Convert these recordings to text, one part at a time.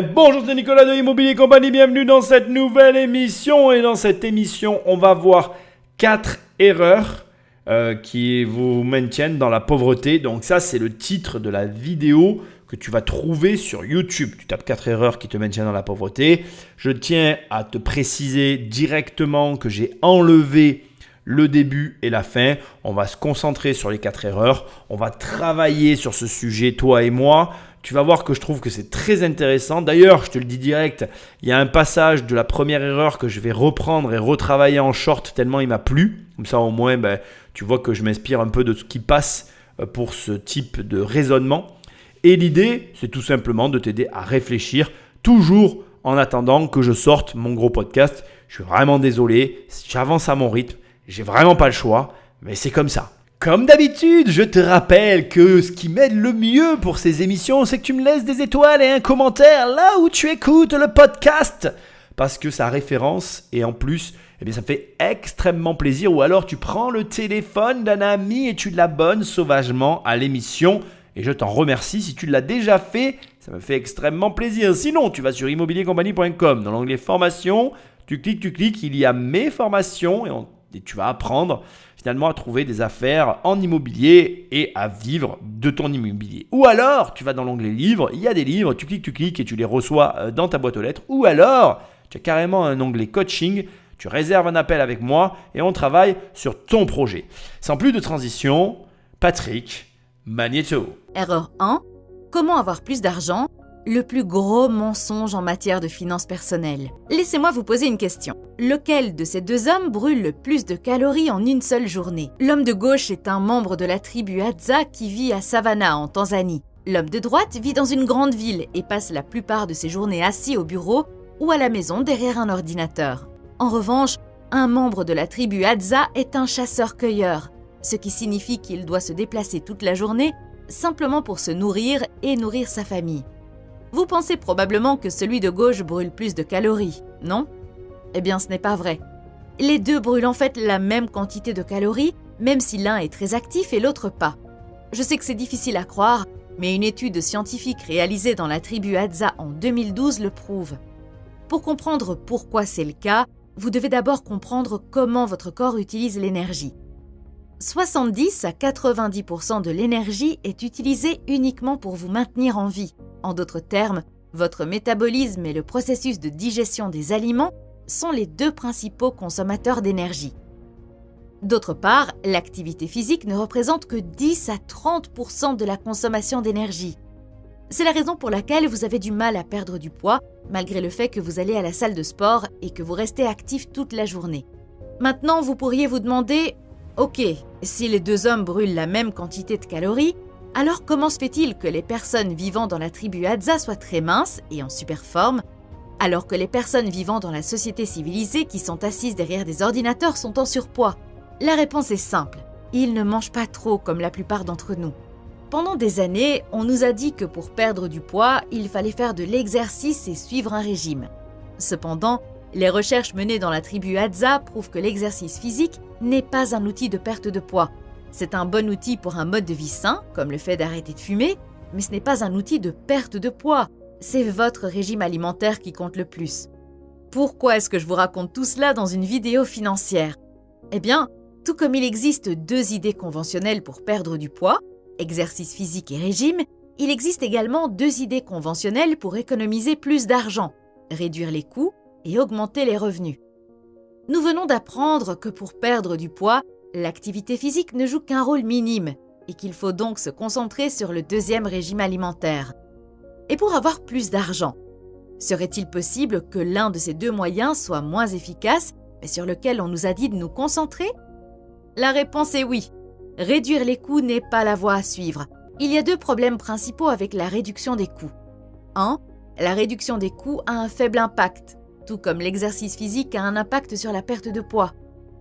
Bonjour, c'est Nicolas de Immobilier Compagnie, bienvenue dans cette nouvelle émission. Et dans cette émission, on va voir 4 erreurs qui vous maintiennent dans la pauvreté. Donc ça, c'est le titre de la vidéo que tu vas trouver sur YouTube. Tu tapes 4 erreurs qui te maintiennent dans la pauvreté. Je tiens à te préciser directement que j'ai enlevé le début et la fin. On va se concentrer sur les 4 erreurs. On va travailler sur ce sujet, toi et moi. Tu vas voir que je trouve que c'est très intéressant. D'ailleurs, je te le dis direct, il y a un passage de la première erreur que je vais reprendre et retravailler en short tellement il m'a plu. Comme ça, au moins, tu vois que je m'inspire un peu de ce qui passe pour ce type de raisonnement. Et l'idée, c'est tout simplement de t'aider à réfléchir, toujours en attendant que je sorte mon gros podcast. Je suis vraiment désolé, j'avance à mon rythme, j'ai vraiment pas le choix, mais c'est comme ça. Comme d'habitude, je te rappelle que ce qui m'aide le mieux pour ces émissions, c'est que tu me laisses des étoiles et un commentaire là où tu écoutes le podcast. Parce que ça référence et en plus, ça me fait extrêmement plaisir. Ou alors tu prends le téléphone d'un ami et tu l'abonnes sauvagement à l'émission. Et je t'en remercie si tu l'as déjà fait, ça me fait extrêmement plaisir. Sinon, tu vas sur immobiliercompagnie.com. Dans l'onglet formation, tu cliques, il y a mes formations et tu vas apprendre finalement à trouver des affaires en immobilier et à vivre de ton immobilier. Ou alors, tu vas dans l'onglet livres, il y a des livres, tu cliques et tu les reçois dans ta boîte aux lettres. Ou alors, tu as carrément un onglet coaching, tu réserves un appel avec moi et on travaille sur ton projet. Sans plus de transition, Patrick Magnéto. Erreur 1. Comment avoir plus d'argent ? Le plus gros mensonge en matière de finances personnelles. Laissez-moi vous poser une question. Lequel de ces deux hommes brûle le plus de calories en une seule journée ? L'homme de gauche est un membre de la tribu Hadza qui vit à Savannah en Tanzanie. L'homme de droite vit dans une grande ville et passe la plupart de ses journées assis au bureau ou à la maison derrière un ordinateur. En revanche, un membre de la tribu Hadza est un chasseur-cueilleur, ce qui signifie qu'il doit se déplacer toute la journée simplement pour se nourrir et nourrir sa famille. Vous pensez probablement que celui de gauche brûle plus de calories, non ? Eh bien, ce n'est pas vrai. Les deux brûlent en fait la même quantité de calories, même si l'un est très actif et l'autre pas. Je sais que c'est difficile à croire, mais une étude scientifique réalisée dans la tribu Hadza en 2012 le prouve. Pour comprendre pourquoi c'est le cas, vous devez d'abord comprendre comment votre corps utilise l'énergie. 70 à 90% de l'énergie est utilisée uniquement pour vous maintenir en vie. En d'autres termes, votre métabolisme et le processus de digestion des aliments sont les deux principaux consommateurs d'énergie. D'autre part, l'activité physique ne représente que 10 à 30% de la consommation d'énergie. C'est la raison pour laquelle vous avez du mal à perdre du poids, malgré le fait que vous allez à la salle de sport et que vous restez actif toute la journée. Maintenant, vous pourriez vous demander « Ok, si les deux hommes brûlent la même quantité de calories, alors comment se fait-il que les personnes vivant dans la tribu Hadza soient très minces et en super forme, alors que les personnes vivant dans la société civilisée qui sont assises derrière des ordinateurs sont en surpoids ? La réponse est simple, ils ne mangent pas trop comme la plupart d'entre nous. Pendant des années, on nous a dit que pour perdre du poids, il fallait faire de l'exercice et suivre un régime. Cependant, les recherches menées dans la tribu Hadza prouvent que l'exercice physique n'est pas un outil de perte de poids. C'est un bon outil pour un mode de vie sain, comme le fait d'arrêter de fumer, mais ce n'est pas un outil de perte de poids. C'est votre régime alimentaire qui compte le plus. Pourquoi est-ce que je vous raconte tout cela dans une vidéo financière ? Eh bien, tout comme il existe 2 idées conventionnelles pour perdre du poids, exercice physique et régime, il existe également 2 idées conventionnelles pour économiser plus d'argent, réduire les coûts et augmenter les revenus. Nous venons d'apprendre que pour perdre du poids, l'activité physique ne joue qu'un rôle minime et qu'il faut donc se concentrer sur le 2e régime alimentaire. Et pour avoir plus d'argent, serait-il possible que l'un de ces 2 moyens soit moins efficace, mais sur lequel on nous a dit de nous concentrer ? La réponse est oui. Réduire les coûts n'est pas la voie à suivre. Il y a 2 problèmes principaux avec la réduction des coûts. 1. La réduction des coûts a un faible impact, tout comme l'exercice physique a un impact sur la perte de poids.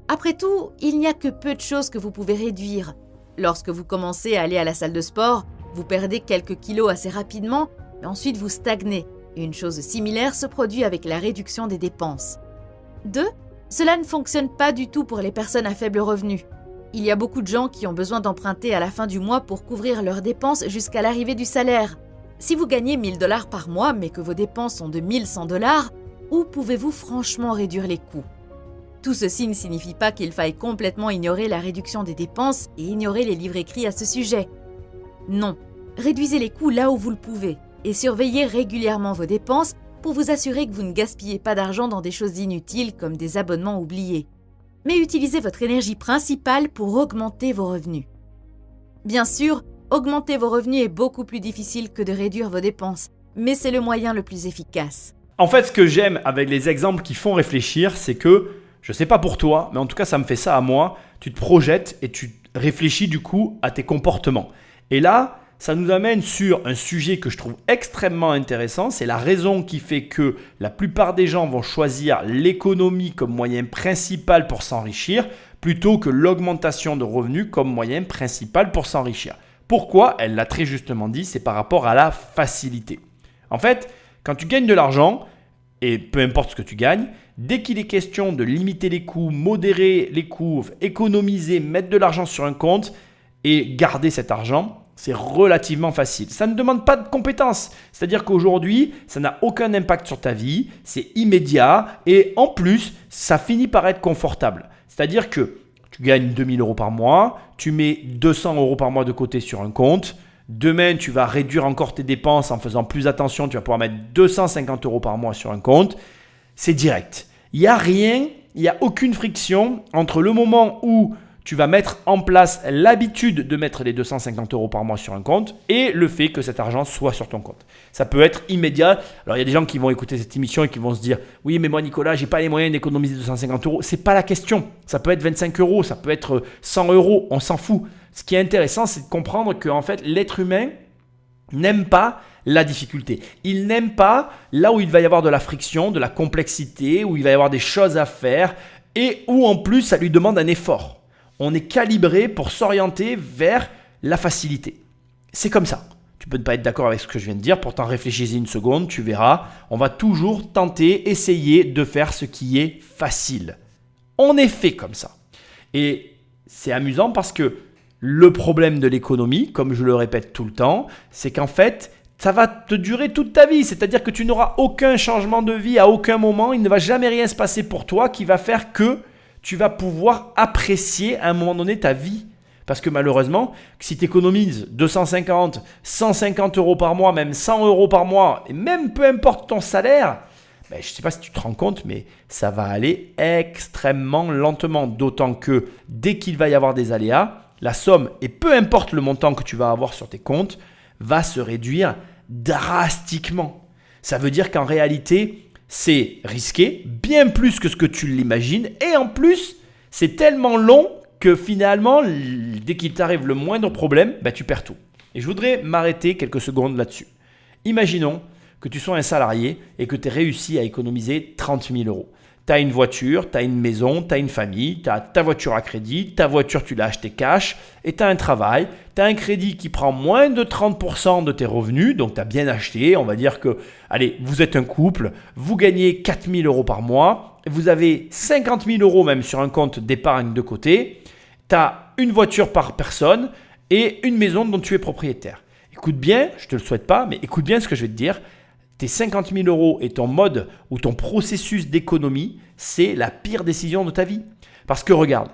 Après tout, il n'y a que peu de choses que vous pouvez réduire. Lorsque vous commencez à aller à la salle de sport, vous perdez quelques kilos assez rapidement, mais ensuite vous stagnez. Une chose similaire se produit avec la réduction des dépenses. 2. Cela ne fonctionne pas du tout pour les personnes à faible revenu. Il y a beaucoup de gens qui ont besoin d'emprunter à la fin du mois pour couvrir leurs dépenses jusqu'à l'arrivée du salaire. Si vous gagnez 1000 $ par mois mais que vos dépenses sont de 1100 $, où pouvez-vous franchement réduire les coûts? Tout ceci ne signifie pas qu'il faille complètement ignorer la réduction des dépenses et ignorer les livres écrits à ce sujet. Non, réduisez les coûts là où vous le pouvez et surveillez régulièrement vos dépenses pour vous assurer que vous ne gaspillez pas d'argent dans des choses inutiles comme des abonnements oubliés. Mais utilisez votre énergie principale pour augmenter vos revenus. Bien sûr, augmenter vos revenus est beaucoup plus difficile que de réduire vos dépenses, mais c'est le moyen le plus efficace. En fait, ce que j'aime avec les exemples qui font réfléchir, c'est que, je ne sais pas pour toi, mais en tout cas ça me fait ça à moi, tu te projettes et tu réfléchis du coup à tes comportements. Et là, ça nous amène sur un sujet que je trouve extrêmement intéressant, c'est la raison qui fait que la plupart des gens vont choisir l'économie comme moyen principal pour s'enrichir, plutôt que l'augmentation de revenus comme moyen principal pour s'enrichir. Pourquoi? Elle l'a très justement dit, c'est par rapport à la facilité. En fait, quand tu gagnes de l'argent, et peu importe ce que tu gagnes, dès qu'il est question de limiter les coûts, modérer les coûts, économiser, mettre de l'argent sur un compte et garder cet argent, c'est relativement facile. Ça ne demande pas de compétences. C'est-à-dire qu'aujourd'hui, ça n'a aucun impact sur ta vie, c'est immédiat et en plus, ça finit par être confortable. C'est-à-dire que tu gagnes 2000 € par mois, tu mets 200 € par mois de côté sur un compte. Demain, tu vas réduire encore tes dépenses en faisant plus attention. Tu vas pouvoir mettre 250 € par mois sur un compte. C'est direct. Il n'y a rien, il n'y a aucune friction entre le moment où tu vas mettre en place l'habitude de mettre les 250 € par mois sur un compte et le fait que cet argent soit sur ton compte. Ça peut être immédiat. Alors, il y a des gens qui vont écouter cette émission et qui vont se dire « Oui, mais moi, Nicolas, je n'ai pas les moyens d'économiser 250 €. » Ce n'est pas la question. Ça peut être 25 €, ça peut être 100 €, on s'en fout. Ce qui est intéressant, c'est de comprendre que en fait, l'être humain n'aime pas la difficulté. Il n'aime pas là où il va y avoir de la friction, de la complexité, où il va y avoir des choses à faire et où en plus, ça lui demande un effort. On est calibré pour s'orienter vers la facilité. C'est comme ça. Tu peux ne pas être d'accord avec ce que je viens de dire, pourtant réfléchis-y une seconde, tu verras. On va toujours tenter, essayer de faire ce qui est facile. On est fait comme ça. Et c'est amusant parce que le problème de l'économie, comme je le répète tout le temps, c'est qu'en fait, ça va te durer toute ta vie. C'est-à-dire que tu n'auras aucun changement de vie à aucun moment. Il ne va jamais rien se passer pour toi qui va faire que tu vas pouvoir apprécier à un moment donné ta vie. Parce que malheureusement, si tu économises 250, 150 € par mois, même 100 € par mois, et même peu importe ton salaire, je ne sais pas si tu te rends compte, mais ça va aller extrêmement lentement. D'autant que dès qu'il va y avoir des aléas, la somme, et peu importe le montant que tu vas avoir sur tes comptes, va se réduire drastiquement. Ça veut dire qu'en réalité, c'est risqué, bien plus que ce que tu l'imagines. Et en plus, c'est tellement long que finalement, dès qu'il t'arrive le moindre problème, tu perds tout. Et je voudrais m'arrêter quelques secondes là-dessus. Imaginons que tu sois un salarié et que tu aies réussi à économiser 30 000 €. Tu as une voiture, tu as une maison, tu as une famille, tu as ta voiture à crédit, ta voiture tu l'as achetée cash et tu as un travail, tu as un crédit qui prend moins de 30% de tes revenus, donc tu as bien acheté, on va dire que, allez, vous êtes un couple, vous gagnez 4 000 € par mois, vous avez 50 000 € même sur un compte d'épargne de côté, tu as une voiture par personne et une maison dont tu es propriétaire. Écoute bien, je ne te le souhaite pas, mais écoute bien ce que je vais te dire. Tes 50 000 € et ton mode ou ton processus d'économie, c'est la pire décision de ta vie. Parce que regarde,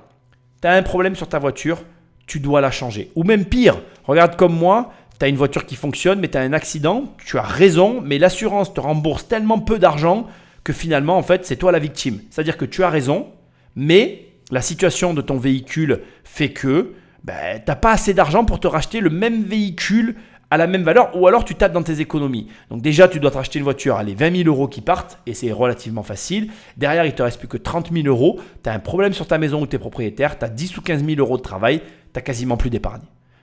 tu as un problème sur ta voiture, tu dois la changer. Ou même pire, regarde comme moi, tu as une voiture qui fonctionne, mais tu as un accident, tu as raison, mais l'assurance te rembourse tellement peu d'argent que finalement, en fait, c'est toi la victime. C'est-à-dire que tu as raison, mais la situation de ton véhicule fait que tu n'as pas assez d'argent pour te racheter le même véhicule à la même valeur, ou alors tu tapes dans tes économies. Donc déjà, tu dois te racheter une voiture, allez, 20 000 € qui partent, et c'est relativement facile. Derrière, il ne te reste plus que 30 000 €. Tu as un problème sur ta maison où tu es propriétaire, tu as 10 ou 15 000 € de travail, tu n'as quasiment plus d'épargne.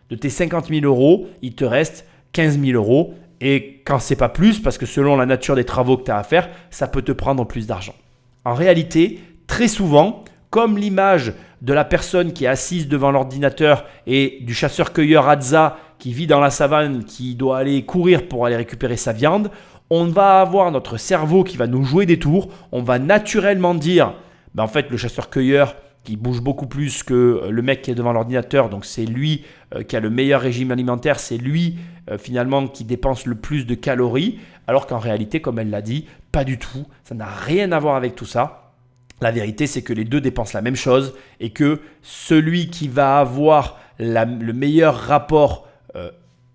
De tes 50 000 €, il te reste 15 000 €, et quand ce n'est pas plus, parce que selon la nature des travaux que tu as à faire, ça peut te prendre plus d'argent. En réalité, très souvent, comme l'image de la personne qui est assise devant l'ordinateur et du chasseur-cueilleur Hadza qui vit dans la savane, qui doit aller courir pour aller récupérer sa viande, on va avoir notre cerveau qui va nous jouer des tours. On va naturellement dire, en fait, le chasseur-cueilleur, qui bouge beaucoup plus que le mec qui est devant l'ordinateur, donc c'est lui qui a le meilleur régime alimentaire, c'est lui finalement qui dépense le plus de calories, alors qu'en réalité, comme elle l'a dit, pas du tout, ça n'a rien à voir avec tout ça. La vérité, c'est que les deux dépensent la même chose et que celui qui va avoir le meilleur rapport,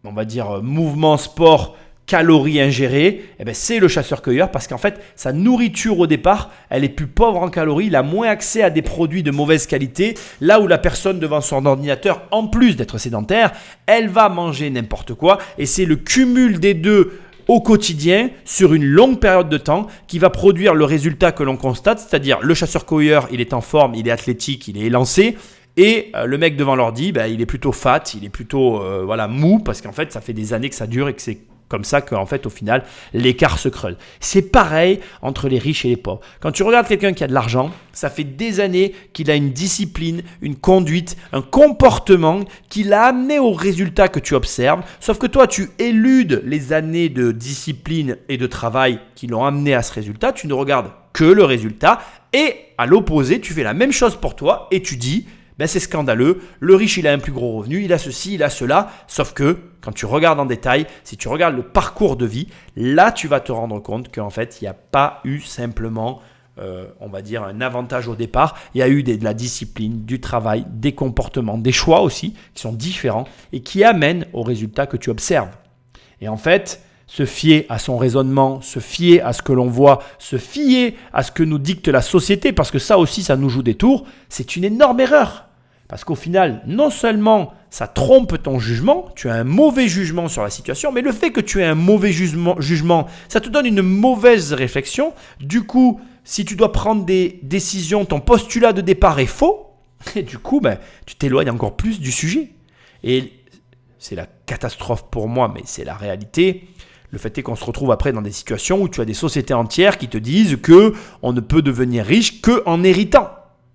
on va dire mouvement, sport, calories ingérées, c'est le chasseur-cueilleur parce qu'en fait, sa nourriture au départ, elle est plus pauvre en calories, il a moins accès à des produits de mauvaise qualité, là où la personne devant son ordinateur, en plus d'être sédentaire, elle va manger n'importe quoi et c'est le cumul des deux au quotidien, sur une longue période de temps, qui va produire le résultat que l'on constate, c'est-à-dire le chasseur-cueilleur, il est en forme, il est athlétique, il est élancé, et le mec devant l'ordi, il est plutôt fat, il est plutôt mou, parce qu'en fait, ça fait des années que ça dure et que c'est comme ça qu'en fait, au final, l'écart se creuse. C'est pareil entre les riches et les pauvres. Quand tu regardes quelqu'un qui a de l'argent, ça fait des années qu'il a une discipline, une conduite, un comportement qui l'a amené au résultat que tu observes. Sauf que toi, tu éludes les années de discipline et de travail qui l'ont amené à ce résultat. Tu ne regardes que le résultat. Et à l'opposé, tu fais la même chose pour toi et tu dis... c'est scandaleux, le riche il a un plus gros revenu, il a ceci, il a cela, sauf que quand tu regardes en détail, si tu regardes le parcours de vie, là tu vas te rendre compte qu'en fait il n'y a pas eu simplement, on va dire un avantage au départ, il y a eu de la discipline, du travail, des comportements, des choix aussi qui sont différents et qui amènent au résultat que tu observes. Et en fait, se fier à son raisonnement, se fier à ce que l'on voit, se fier à ce que nous dicte la société, parce que ça aussi, ça nous joue des tours, c'est une énorme erreur. Parce qu'au final, non seulement ça trompe ton jugement, tu as un mauvais jugement sur la situation, mais le fait que tu aies un mauvais jugement, ça te donne une mauvaise réflexion. Du coup, si tu dois prendre des décisions, ton postulat de départ est faux, et du coup, tu t'éloignes encore plus du sujet. Et c'est la catastrophe pour moi, mais c'est la réalité. Le fait est qu'on se retrouve après dans des situations où tu as des sociétés entières qui te disent qu'on ne peut devenir riche qu'en héritant.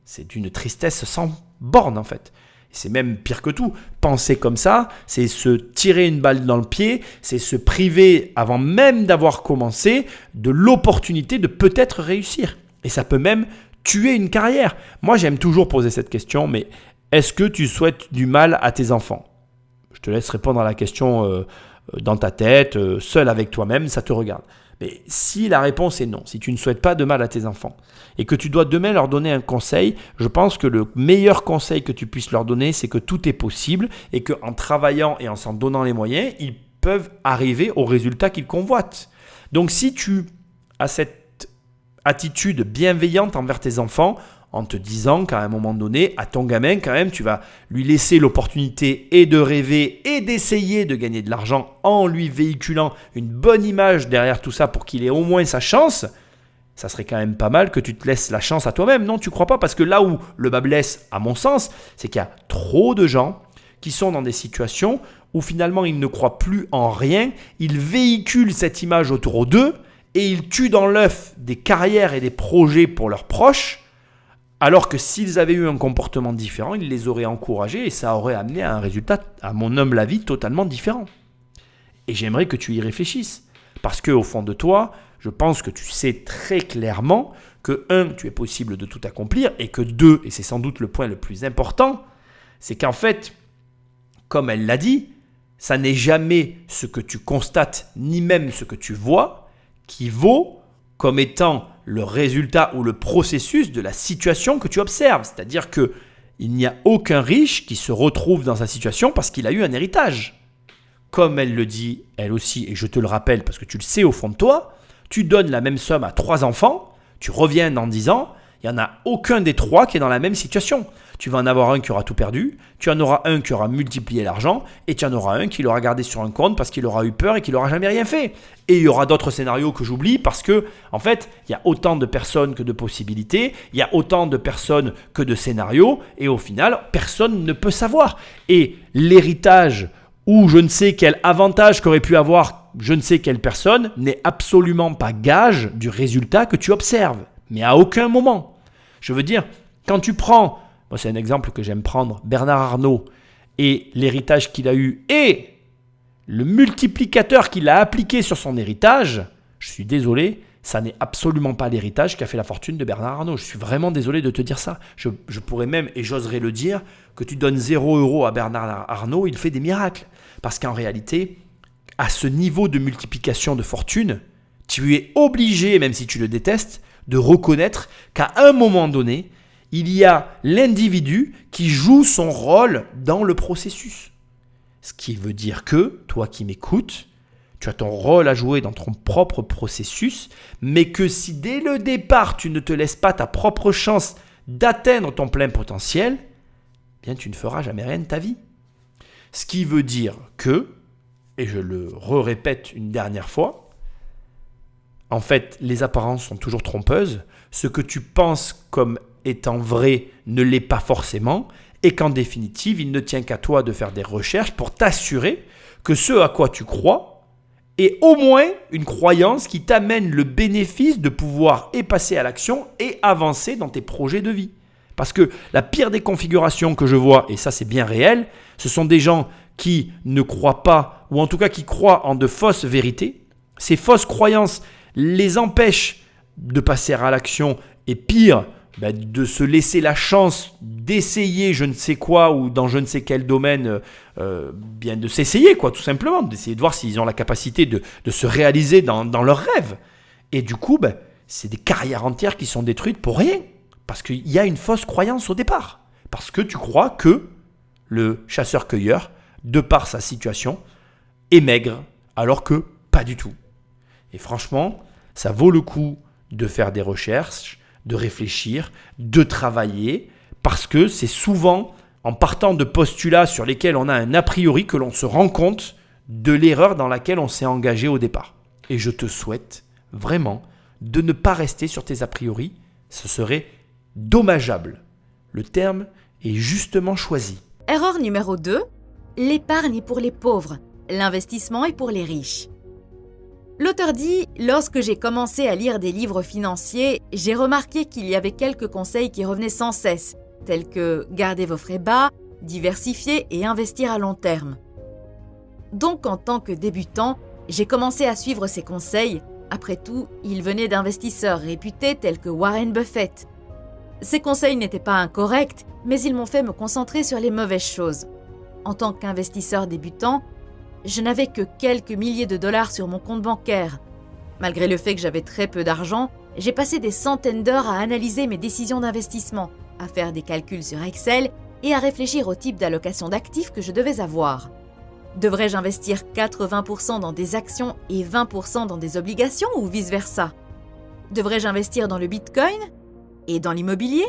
C'est d'une tristesse sans borne en fait. C'est même pire que tout. Penser comme ça, c'est se tirer une balle dans le pied, c'est se priver avant même d'avoir commencé de l'opportunité de peut-être réussir. Et ça peut même tuer une carrière. Moi, j'aime toujours poser cette question, mais est-ce que tu souhaites du mal à tes enfants ? Je te laisse répondre à la question dans ta tête, seul avec toi-même, ça te regarde. Mais si la réponse est non, si tu ne souhaites pas de mal à tes enfants et que tu dois demain leur donner un conseil, je pense que le meilleur conseil que tu puisses leur donner, c'est que tout est possible et qu'en travaillant et en s'en donnant les moyens, ils peuvent arriver au résultat qu'ils convoitent. Donc si tu as cette attitude bienveillante envers tes enfants, en te disant qu'à un moment donné, à ton gamin, quand même, tu vas lui laisser l'opportunité et de rêver et d'essayer de gagner de l'argent en lui véhiculant une bonne image derrière tout ça pour qu'il ait au moins sa chance, ça serait quand même pas mal que tu te laisses la chance à toi-même. Non, tu crois pas? Parce que là où le bas blesse, à mon sens, c'est qu'il y a trop de gens qui sont dans des situations où finalement ils ne croient plus en rien, ils véhiculent cette image autour d'eux et ils tuent dans l'œuf des carrières et des projets pour leurs proches. Alors que s'ils avaient eu un comportement différent, ils les auraient encouragés et ça aurait amené à un résultat, à mon humble avis, totalement différent. Et j'aimerais que tu y réfléchisses. Parce qu'au fond de toi, je pense que tu sais très clairement que 1, tu es possible de tout accomplir et que 2, et c'est sans doute le point le plus important, c'est qu'en fait, comme elle l'a dit, ça n'est jamais ce que tu constates, ni même ce que tu vois, qui vaut comme étant le résultat ou le processus de la situation que tu observes. C'est-à-dire qu'il n'y a aucun riche qui se retrouve dans sa situation parce qu'il a eu un héritage. Comme elle le dit, elle aussi, et je te le rappelle parce que tu le sais au fond de toi, tu donnes la même somme à 3 enfants, tu reviens dans 10 ans, il n'y en a aucun des 3 qui est dans la même situation. Tu vas en avoir un qui aura tout perdu, tu en auras un qui aura multiplié l'argent et tu en auras un qui l'aura gardé sur un compte parce qu'il aura eu peur et qu'il n'aura jamais rien fait. Et il y aura d'autres scénarios que j'oublie parce que, en fait, il y a autant de personnes que de possibilités, il y a autant de personnes que de scénarios et au final, personne ne peut savoir. Et l'héritage ou je ne sais quel avantage qu'aurait pu avoir je ne sais quelle personne n'est absolument pas gage du résultat que tu observes. Mais à aucun moment. Je veux dire, quand tu prends... Moi, c'est un exemple que j'aime prendre, Bernard Arnault et l'héritage qu'il a eu et le multiplicateur qu'il a appliqué sur son héritage, je suis désolé, ça n'est absolument pas l'héritage qui a fait la fortune de Bernard Arnault. Je suis vraiment désolé de te dire ça. Je pourrais même, et j'oserais le dire, que tu donnes 0 € à Bernard Arnault, il fait des miracles. Parce qu'en réalité, à ce niveau de multiplication de fortune, tu es obligé, même si tu le détestes, de reconnaître qu'à un moment donné, il y a l'individu qui joue son rôle dans le processus. Ce qui veut dire que, toi qui m'écoutes, tu as ton rôle à jouer dans ton propre processus, mais que si dès le départ, tu ne te laisses pas ta propre chance d'atteindre ton plein potentiel, bien tu ne feras jamais rien de ta vie. Ce qui veut dire que, et je le répète une dernière fois, en fait, les apparences sont toujours trompeuses. Ce que tu penses comme étant vrai ne l'est pas forcément, et qu'en définitive, il ne tient qu'à toi de faire des recherches pour t'assurer que ce à quoi tu crois est au moins une croyance qui t'amène le bénéfice de pouvoir passer à l'action et avancer dans tes projets de vie. Parce que la pire des configurations que je vois, et ça c'est bien réel, ce sont des gens qui ne croient pas, ou en tout cas qui croient en de fausses vérités. Ces fausses croyances les empêchent de passer à l'action et pire, de se laisser la chance d'essayer je ne sais quoi ou dans je ne sais quel domaine, bien de s'essayer quoi, tout simplement, d'essayer de voir s'ils ont la capacité de se réaliser dans leurs rêves. Et du coup, c'est des carrières entières qui sont détruites pour rien. Parce qu'il y a une fausse croyance au départ. Parce que tu crois que le chasseur-cueilleur, de par sa situation, est maigre, alors que pas du tout. Et franchement, ça vaut le coup de faire des recherches, de réfléchir, de travailler, parce que c'est souvent en partant de postulats sur lesquels on a un a priori que l'on se rend compte de l'erreur dans laquelle on s'est engagé au départ. Et je te souhaite vraiment de ne pas rester sur tes a priori, ce serait dommageable. Le terme est justement choisi. Erreur numéro 2, l'épargne est pour les pauvres, l'investissement est pour les riches. L'auteur dit « Lorsque j'ai commencé à lire des livres financiers, j'ai remarqué qu'il y avait quelques conseils qui revenaient sans cesse, tels que garder vos frais bas, diversifier et investir à long terme. » Donc en tant que débutant, j'ai commencé à suivre ces conseils. Après tout, ils venaient d'investisseurs réputés tels que Warren Buffett. Ces conseils n'étaient pas incorrects, mais ils m'ont fait me concentrer sur les mauvaises choses. En tant qu'investisseur débutant, je n'avais que quelques milliers de dollars sur mon compte bancaire. Malgré le fait que j'avais très peu d'argent, j'ai passé des centaines d'heures à analyser mes décisions d'investissement, à faire des calculs sur Excel et à réfléchir au type d'allocation d'actifs que je devais avoir. Devrais-je investir 80% dans des actions et 20% dans des obligations ou vice-versa? Devrais-je investir dans le Bitcoin et dans l'immobilier?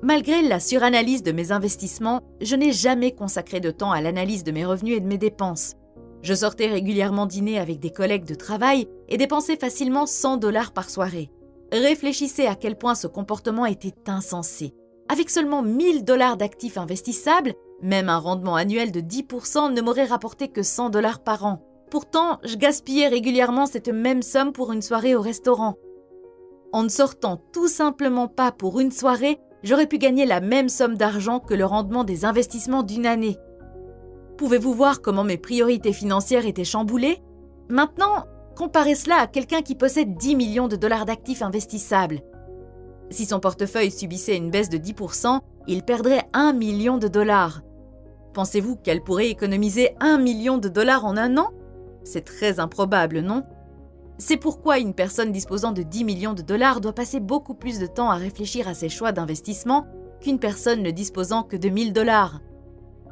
Malgré la suranalyse de mes investissements, je n'ai jamais consacré de temps à l'analyse de mes revenus et de mes dépenses. Je sortais régulièrement dîner avec des collègues de travail et dépensais facilement 100 $ par soirée. Réfléchissez à quel point ce comportement était insensé. Avec seulement 1000 $ d'actifs investissables, même un rendement annuel de 10% ne m'aurait rapporté que 100 $ par an. Pourtant, je gaspillais régulièrement cette même somme pour une soirée au restaurant. En ne sortant tout simplement pas pour une soirée, j'aurais pu gagner la même somme d'argent que le rendement des investissements d'une année. Pouvez-vous voir comment mes priorités financières étaient chamboulées? Maintenant, comparez cela à quelqu'un qui possède 10 millions de dollars d'actifs investissables. Si son portefeuille subissait une baisse de 10%, il perdrait 1 million de dollars. Pensez-vous qu'elle pourrait économiser 1 million de dollars en un an? C'est très improbable, non? C'est pourquoi une personne disposant de 10 millions de dollars doit passer beaucoup plus de temps à réfléchir à ses choix d'investissement qu'une personne ne disposant que de 1000 $.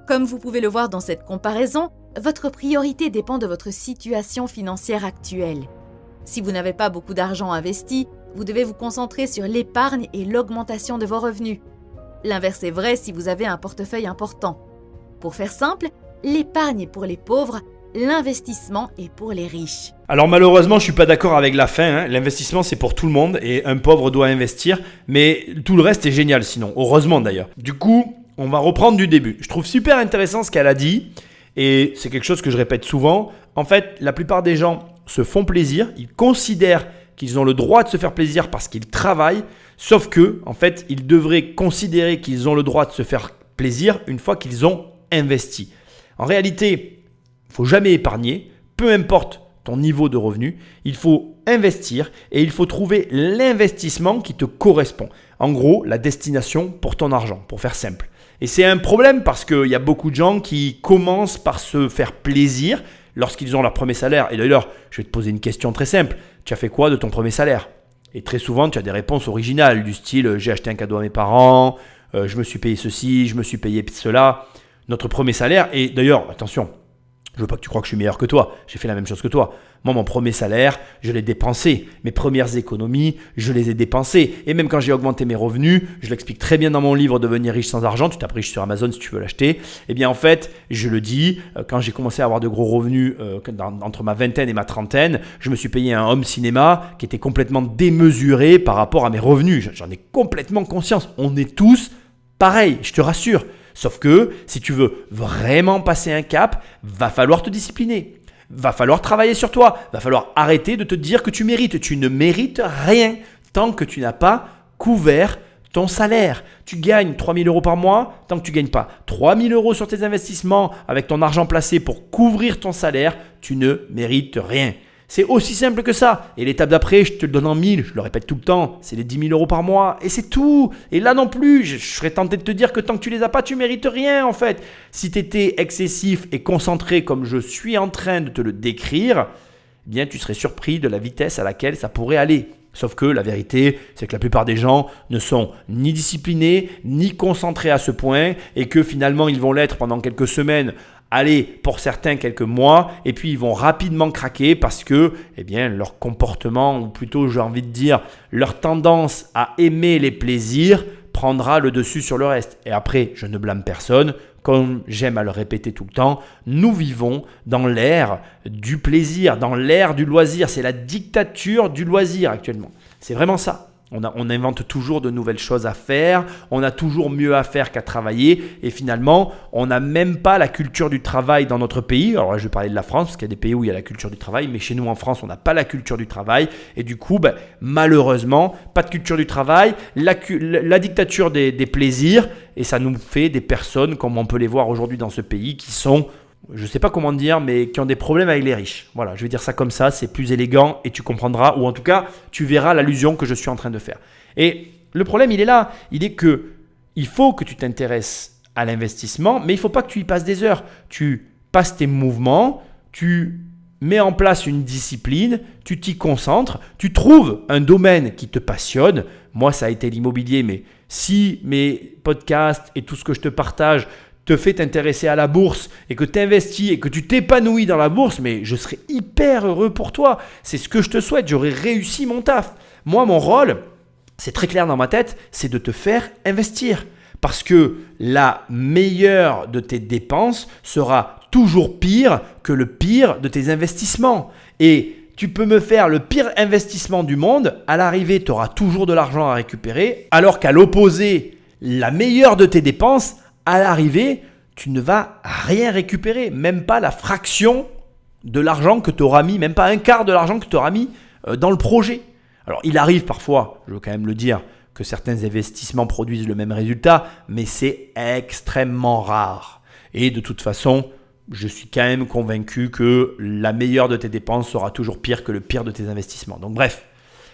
Comme vous pouvez le voir dans cette comparaison, votre priorité dépend de votre situation financière actuelle. Si vous n'avez pas beaucoup d'argent investi, vous devez vous concentrer sur l'épargne et l'augmentation de vos revenus. L'inverse est vrai si vous avez un portefeuille important. Pour faire simple, l'épargne est pour les pauvres, l'investissement est pour les riches. Alors malheureusement, je ne suis pas d'accord avec la fin. L'investissement, c'est pour tout le monde et un pauvre doit investir. Mais tout le reste est génial sinon, heureusement d'ailleurs. Du coup, on va reprendre du début. Je trouve super intéressant ce qu'elle a dit et c'est quelque chose que je répète souvent. En fait, la plupart des gens se font plaisir. Ils considèrent qu'ils ont le droit de se faire plaisir parce qu'ils travaillent. Sauf que, en fait, ils devraient considérer qu'ils ont le droit de se faire plaisir une fois qu'ils ont investi. En réalité, il ne faut jamais épargner, peu importe ton niveau de revenu, il faut investir et il faut trouver l'investissement qui te correspond. En gros, la destination pour ton argent, pour faire simple. Et c'est un problème parce qu'il y a beaucoup de gens qui commencent par se faire plaisir lorsqu'ils ont leur premier salaire. Et d'ailleurs, je vais te poser une question très simple. Tu as fait quoi de ton premier salaire ? Et très souvent, tu as des réponses originales du style « j'ai acheté un cadeau à mes parents, je me suis payé ceci, je me suis payé cela ». Notre premier salaire, et d'ailleurs, attention, je veux pas que tu crois que je suis meilleur que toi, j'ai fait la même chose que toi. Moi, mon premier salaire, je l'ai dépensé. Mes premières économies, je les ai dépensées. Et même quand j'ai augmenté mes revenus, je l'explique très bien dans mon livre « Devenir riche sans argent », tu tapes riche sur Amazon si tu veux l'acheter. Eh bien en fait, je le dis, quand j'ai commencé à avoir de gros revenus entre ma vingtaine et ma trentaine, je me suis payé un home cinéma qui était complètement démesuré par rapport à mes revenus. J'en ai complètement conscience. On est tous pareils, je te rassure. Sauf que si tu veux vraiment passer un cap, va falloir te discipliner. Va falloir travailler sur toi. Va falloir arrêter de te dire que tu mérites. Tu ne mérites rien tant que tu n'as pas couvert ton salaire. Tu gagnes 3 000 € par mois. Tant que tu ne gagnes pas 3 000 € sur tes investissements avec ton argent placé pour couvrir ton salaire, tu ne mérites rien. C'est aussi simple que ça. Et l'étape d'après, je te le donne en 1000, je le répète tout le temps, c'est les 10 000 € par mois. Et c'est tout. Et là non plus, je serais tenté de te dire que tant que tu les as pas, tu mérites rien en fait. Si tu étais excessif et concentré comme je suis en train de te le décrire, eh bien tu serais surpris de la vitesse à laquelle ça pourrait aller. Sauf que la vérité, c'est que la plupart des gens ne sont ni disciplinés, ni concentrés à ce point et que finalement ils vont l'être pendant quelques semaines. Allez, pour certains quelques mois, et puis ils vont rapidement craquer parce que leur comportement, ou plutôt j'ai envie de dire leur tendance à aimer les plaisirs prendra le dessus sur le reste. Et après, je ne blâme personne, comme j'aime à le répéter tout le temps, nous vivons dans l'ère du plaisir, dans l'ère du loisir. C'est la dictature du loisir actuellement. C'est vraiment ça. On invente toujours de nouvelles choses à faire, on a toujours mieux à faire qu'à travailler et finalement, on n'a même pas la culture du travail dans notre pays. Alors là, je vais parler de la France parce qu'il y a des pays où il y a la culture du travail, mais chez nous en France, on n'a pas la culture du travail et du coup, malheureusement, pas de culture du travail, la dictature des plaisirs et ça nous fait des personnes comme on peut les voir aujourd'hui dans ce pays qui sont... Je ne sais pas comment dire, mais qui ont des problèmes avec les riches. Voilà, je vais dire ça comme ça, c'est plus élégant et tu comprendras, ou en tout cas, tu verras l'allusion que je suis en train de faire. Et le problème, il est là. Il est que il faut que tu t'intéresses à l'investissement, mais il ne faut pas que tu y passes des heures. Tu passes tes mouvements, tu mets en place une discipline, tu t'y concentres, tu trouves un domaine qui te passionne. Moi, ça a été l'immobilier, mais si mes podcasts et tout ce que je te partage te fait t'intéresser à la bourse et que tu investis et que tu t'épanouis dans la bourse, mais je serais hyper heureux pour toi. C'est ce que je te souhaite, j'aurais réussi mon taf. Moi, mon rôle, c'est très clair dans ma tête, c'est de te faire investir. Parce que la meilleure de tes dépenses sera toujours pire que le pire de tes investissements. Et tu peux me faire le pire investissement du monde, à l'arrivée, tu auras toujours de l'argent à récupérer, alors qu'à l'opposé, la meilleure de tes dépenses, à l'arrivée, tu ne vas rien récupérer, même pas la fraction de l'argent que tu auras mis, même pas un quart de l'argent que tu auras mis dans le projet. Alors, il arrive parfois, je veux quand même le dire, que certains investissements produisent le même résultat, mais c'est extrêmement rare. Et de toute façon, je suis quand même convaincu que la meilleure de tes dépenses sera toujours pire que le pire de tes investissements. Donc bref,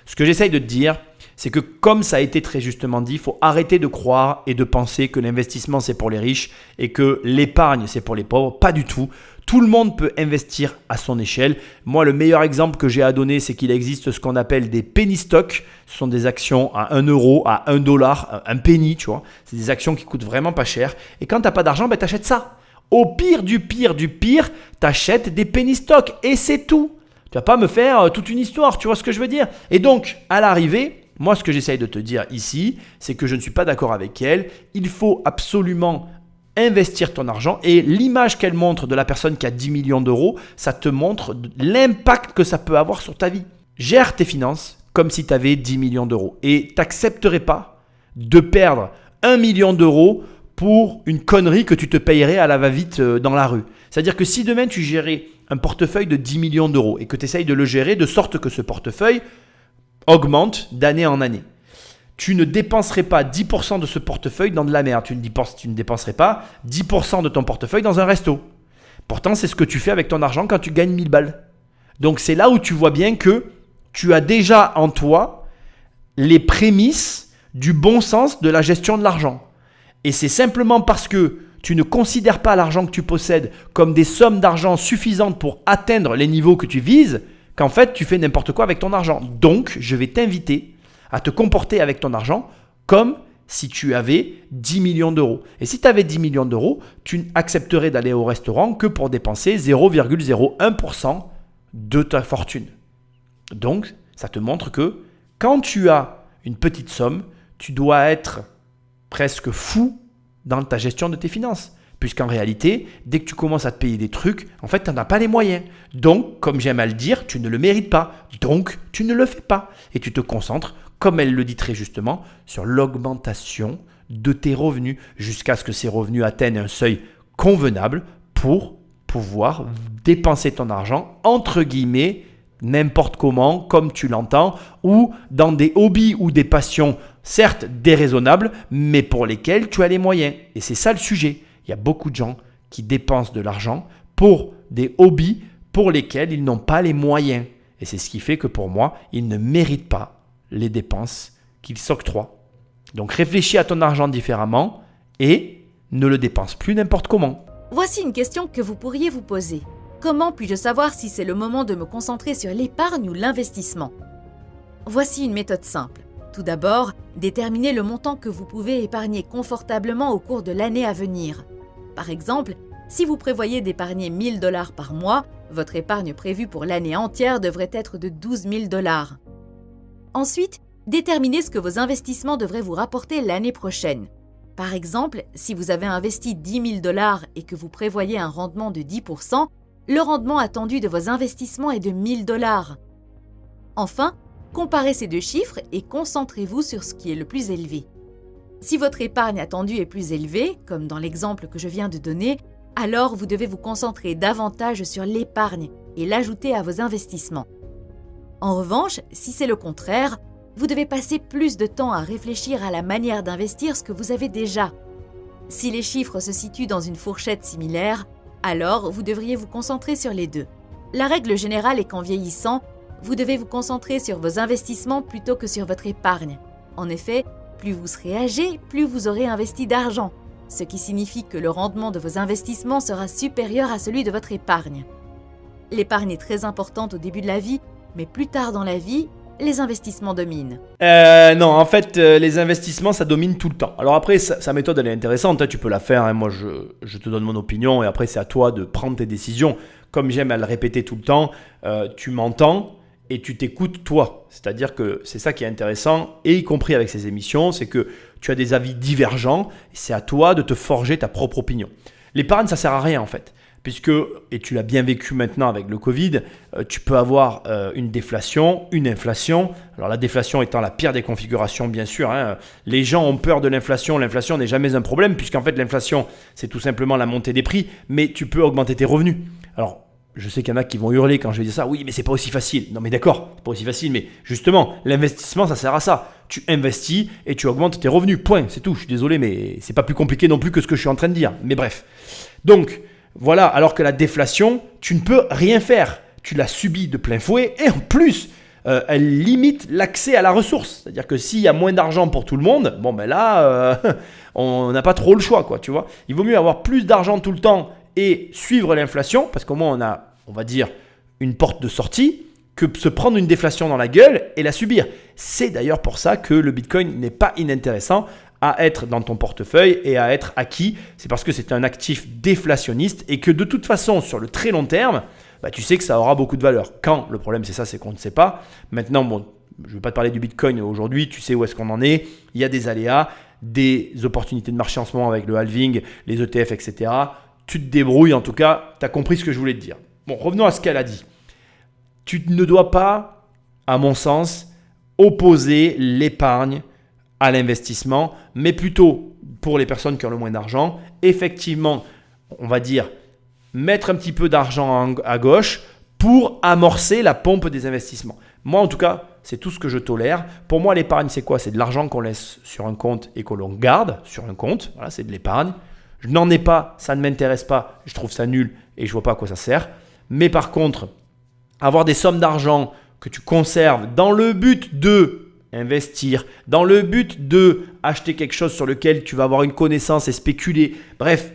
ce que j'essaye de te dire, c'est que comme ça a été très justement dit, il faut arrêter de croire et de penser que l'investissement c'est pour les riches et que l'épargne c'est pour les pauvres. Pas du tout. Tout le monde peut investir à son échelle. Moi, le meilleur exemple que j'ai à donner, c'est qu'il existe ce qu'on appelle des penny stocks. Ce sont des actions à 1 euro, à 1 dollar, un penny, tu vois. C'est des actions qui coûtent vraiment pas cher. Et quand tu n'as pas d'argent, tu achètes ça. Au pire du pire du pire, tu achètes des penny stocks et c'est tout. Tu vas pas me faire toute une histoire, tu vois ce que je veux dire? Et donc, à l'arrivée, moi, ce que j'essaye de te dire ici, c'est que je ne suis pas d'accord avec elle. Il faut absolument investir ton argent et l'image qu'elle montre de la personne qui a 10 millions d'euros, ça te montre l'impact que ça peut avoir sur ta vie. Gère tes finances comme si tu avais 10 millions d'euros et tu n'accepterais pas de perdre 1 million d'euros pour une connerie que tu te payerais à la va-vite dans la rue. C'est-à-dire que si demain tu gérais un portefeuille de 10 millions d'euros et que tu essayes de le gérer de sorte que ce portefeuille augmente d'année en année, tu ne dépenserais pas 10% de ce portefeuille dans de la merde. Tu ne dépenserais pas 10% de ton portefeuille dans un resto. Pourtant, c'est ce que tu fais avec ton argent quand tu gagnes 1000 balles. Donc c'est là où tu vois bien que tu as déjà en toi les prémices du bon sens de la gestion de l'argent. Et c'est simplement parce que tu ne considères pas l'argent que tu possèdes comme des sommes d'argent suffisantes pour atteindre les niveaux que tu vises qu'en fait tu fais n'importe quoi avec ton argent. Donc je vais t'inviter à te comporter avec ton argent comme si tu avais 10 millions d'euros. Et si tu avais 10 millions d'euros, tu accepterais d'aller au restaurant que pour dépenser 0,01% de ta fortune. Donc, ça te montre que quand tu as une petite somme, tu dois être presque fou dans ta gestion de tes finances. Puisqu'en réalité, dès que tu commences à te payer des trucs, en fait, tu n'en as pas les moyens. Donc, comme j'aime à le dire, tu ne le mérites pas. Donc, tu ne le fais pas. Et tu te concentres, comme elle le dit très justement, sur l'augmentation de tes revenus jusqu'à ce que ces revenus atteignent un seuil convenable pour pouvoir dépenser ton argent, entre guillemets, n'importe comment, comme tu l'entends, ou dans des hobbies ou des passions, certes déraisonnables, mais pour lesquels tu as les moyens. Et c'est ça le sujet. Il y a beaucoup de gens qui dépensent de l'argent pour des hobbies pour lesquels ils n'ont pas les moyens. Et c'est ce qui fait que pour moi, ils ne méritent pas les dépenses qu'ils s'octroient. Donc réfléchis à ton argent différemment et ne le dépense plus n'importe comment. Voici une question que vous pourriez vous poser. Comment puis-je savoir si c'est le moment de me concentrer sur l'épargne ou l'investissement ? Voici une méthode simple. Tout d'abord, déterminez le montant que vous pouvez épargner confortablement au cours de l'année à venir. Par exemple, si vous prévoyez d'épargner 1 000 $ par mois, votre épargne prévue pour l'année entière devrait être de 12 000 $. Ensuite, déterminez ce que vos investissements devraient vous rapporter l'année prochaine. Par exemple, si vous avez investi 10 000 $ et que vous prévoyez un rendement de 10%, le rendement attendu de vos investissements est de 1 000 $. Enfin, comparez ces deux chiffres et concentrez-vous sur ce qui est le plus élevé. Si votre épargne attendue est plus élevée, comme dans l'exemple que je viens de donner, alors vous devez vous concentrer davantage sur l'épargne et l'ajouter à vos investissements. En revanche, si c'est le contraire, vous devez passer plus de temps à réfléchir à la manière d'investir ce que vous avez déjà. Si les chiffres se situent dans une fourchette similaire, alors vous devriez vous concentrer sur les deux. La règle générale est qu'en vieillissant, vous devez vous concentrer sur vos investissements plutôt que sur votre épargne. En effet, plus vous serez âgé, plus vous aurez investi d'argent, ce qui signifie que le rendement de vos investissements sera supérieur à celui de votre épargne. L'épargne est très importante au début de la vie, mais plus tard dans la vie, les investissements dominent. Non, en fait, les investissements, ça domine tout le temps. Alors après, sa méthode, elle est intéressante, hein, tu peux la faire. Hein, moi, je te donne mon opinion et après, c'est à toi de prendre tes décisions. Comme j'aime à le répéter tout le temps, tu m'entends et tu t'écoutes toi. C'est-à-dire que c'est ça qui est intéressant, et y compris avec ces émissions, c'est que tu as des avis divergents et c'est à toi de te forger ta propre opinion. L'épargne, ça ne sert à rien en fait. Puisque, et tu l'as bien vécu maintenant avec le Covid, tu peux avoir une déflation, une inflation. Alors la déflation étant la pire des configurations, bien sûr. Hein. Les gens ont peur de l'inflation. L'inflation n'est jamais un problème, puisqu'en fait l'inflation, c'est tout simplement la montée des prix, mais tu peux augmenter tes revenus. Alors, je sais qu'il y en a qui vont hurler quand je vais dire ça. Oui, mais c'est pas aussi facile. Non, mais d'accord, c'est pas aussi facile. Mais justement, l'investissement, ça sert à ça. Tu investis et tu augmentes tes revenus. Point, c'est tout. Je suis désolé, mais c'est pas plus compliqué non plus que ce que je suis en train de dire. Mais bref. Donc, voilà, alors que la déflation, tu ne peux rien faire. Tu l'as subie de plein fouet et en plus, elle limite l'accès à la ressource. C'est-à-dire que s'il y a moins d'argent pour tout le monde, bon ben là, on n'a pas trop le choix, quoi, tu vois. Il vaut mieux avoir plus d'argent tout le temps et suivre l'inflation, parce qu'au moins on a, on va dire, une porte de sortie, que se prendre une déflation dans la gueule et la subir. C'est d'ailleurs pour ça que le Bitcoin n'est pas inintéressant à être dans ton portefeuille et à être acquis. C'est parce que c'est un actif déflationniste et que de toute façon, sur le très long terme, bah, tu sais que ça aura beaucoup de valeur. Quand le problème, c'est ça, c'est qu'on ne sait pas. Maintenant, bon, je ne vais pas te parler du Bitcoin aujourd'hui, tu sais où est-ce qu'on en est. Il y a des aléas, des opportunités de marché en ce moment avec le halving, les ETF, etc. Tu te débrouilles, en tout cas, tu as compris ce que je voulais te dire. Bon, revenons à ce qu'elle a dit. Tu ne dois pas, à mon sens, opposer l'épargne à l'investissement, mais plutôt pour les personnes qui ont le moins d'argent, effectivement, on va dire, mettre un petit peu d'argent à gauche pour amorcer la pompe des investissements. Moi, en tout cas, c'est tout ce que je tolère. Pour moi, l'épargne, c'est quoi ? C'est de l'argent qu'on laisse sur un compte et que l'on garde sur un compte. Voilà, c'est de l'épargne. Je n'en ai pas, ça ne m'intéresse pas, je trouve ça nul et je ne vois pas à quoi ça sert. Mais par contre, avoir des sommes d'argent que tu conserves dans le but de investir, dans le but de acheter quelque chose sur lequel tu vas avoir une connaissance et spéculer. Bref,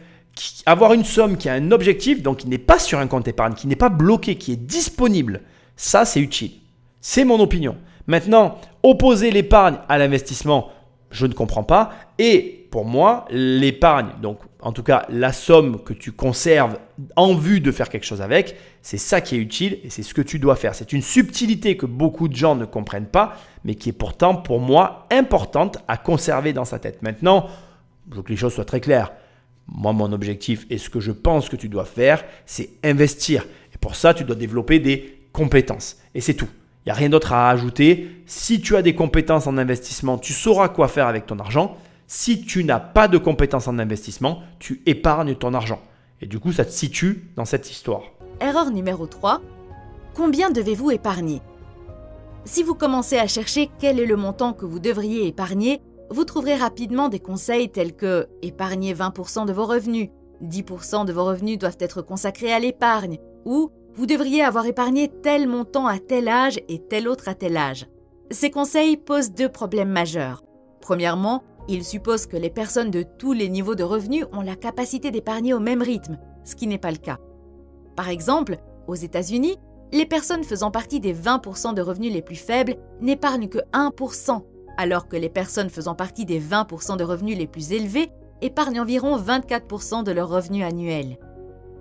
avoir une somme qui a un objectif, donc qui n'est pas sur un compte épargne, qui n'est pas bloqué, qui est disponible, ça c'est utile. C'est mon opinion. Maintenant, opposer l'épargne à l'investissement, je ne comprends pas. Et pour moi, l'épargne, donc en tout cas la somme que tu conserves en vue de faire quelque chose avec, c'est ça qui est utile et c'est ce que tu dois faire. C'est une subtilité que beaucoup de gens ne comprennent pas, mais qui est pourtant pour moi importante à conserver dans sa tête. Maintenant, il faut que les choses soient très claires. Moi, mon objectif et ce que je pense que tu dois faire, c'est investir. Et pour ça, tu dois développer des compétences. Et c'est tout. Il n'y a rien d'autre à ajouter. Si tu as des compétences en investissement, tu sauras quoi faire avec ton argent. Si tu n'as pas de compétences en investissement, tu épargnes ton argent. Et du coup, ça te situe dans cette histoire. Erreur numéro 3. Combien devez-vous épargner ? Si vous commencez à chercher quel est le montant que vous devriez épargner, vous trouverez rapidement des conseils tels que épargnez 20% de vos revenus, 10% de vos revenus doivent être consacrés à l'épargne, ou vous devriez avoir épargné tel montant à tel âge et tel autre à tel âge. Ces conseils posent 2 problèmes majeurs. Premièrement, ils supposent que les personnes de tous les niveaux de revenus ont la capacité d'épargner au même rythme, ce qui n'est pas le cas. Par exemple, aux États-Unis, les personnes faisant partie des 20% de revenus les plus faibles n'épargnent que 1%, alors que les personnes faisant partie des 20% de revenus les plus élevés épargnent environ 24% de leurs revenus annuels.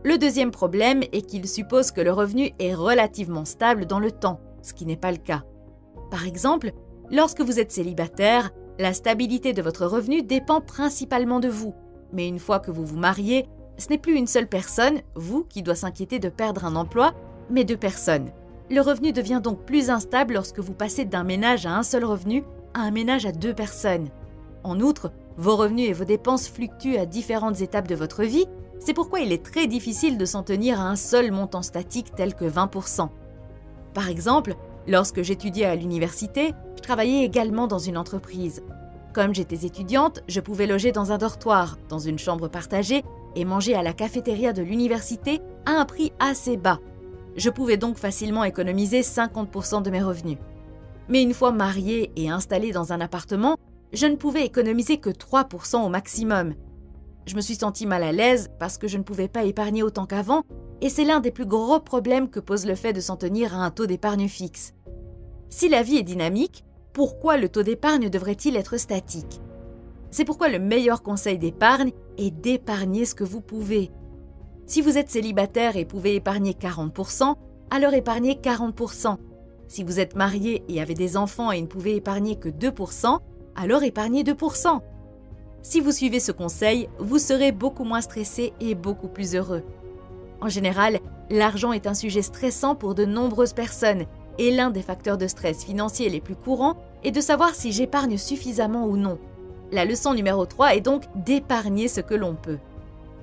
Le deuxième problème est qu'il suppose que le revenu est relativement stable dans le temps, ce qui n'est pas le cas. Par exemple, lorsque vous êtes célibataire, la stabilité de votre revenu dépend principalement de vous. Mais une fois que vous vous mariez, ce n'est plus une seule personne, vous, qui doit s'inquiéter de perdre un emploi, mais 2 personnes. Le revenu devient donc plus instable lorsque vous passez d'un ménage à un seul revenu à un ménage à 2 personnes. En outre, vos revenus et vos dépenses fluctuent à différentes étapes de votre vie, c'est pourquoi il est très difficile de s'en tenir à un seul montant statique tel que 20%. Par exemple, lorsque j'étudiais à l'université, je travaillais également dans une entreprise. Comme j'étais étudiante, je pouvais loger dans un dortoir, dans une chambre partagée et manger à la cafétéria de l'université à un prix assez bas. Je pouvais donc facilement économiser 50% de mes revenus. Mais une fois mariée et installée dans un appartement, je ne pouvais économiser que 3% au maximum. Je me suis sentie mal à l'aise parce que je ne pouvais pas épargner autant qu'avant et c'est l'un des plus gros problèmes que pose le fait de s'en tenir à un taux d'épargne fixe. Si la vie est dynamique, pourquoi le taux d'épargne devrait-il être statique ? C'est pourquoi le meilleur conseil d'épargne est d'épargner ce que vous pouvez. Si vous êtes célibataire et pouvez épargner 40%, alors épargnez 40%. Si vous êtes marié et avez des enfants et ne pouvez épargner que 2%, alors épargnez 2%. Si vous suivez ce conseil, vous serez beaucoup moins stressé et beaucoup plus heureux. En général, l'argent est un sujet stressant pour de nombreuses personnes et l'un des facteurs de stress financier les plus courants est de savoir si j'épargne suffisamment ou non. La leçon numéro 3 est donc d'épargner ce que l'on peut.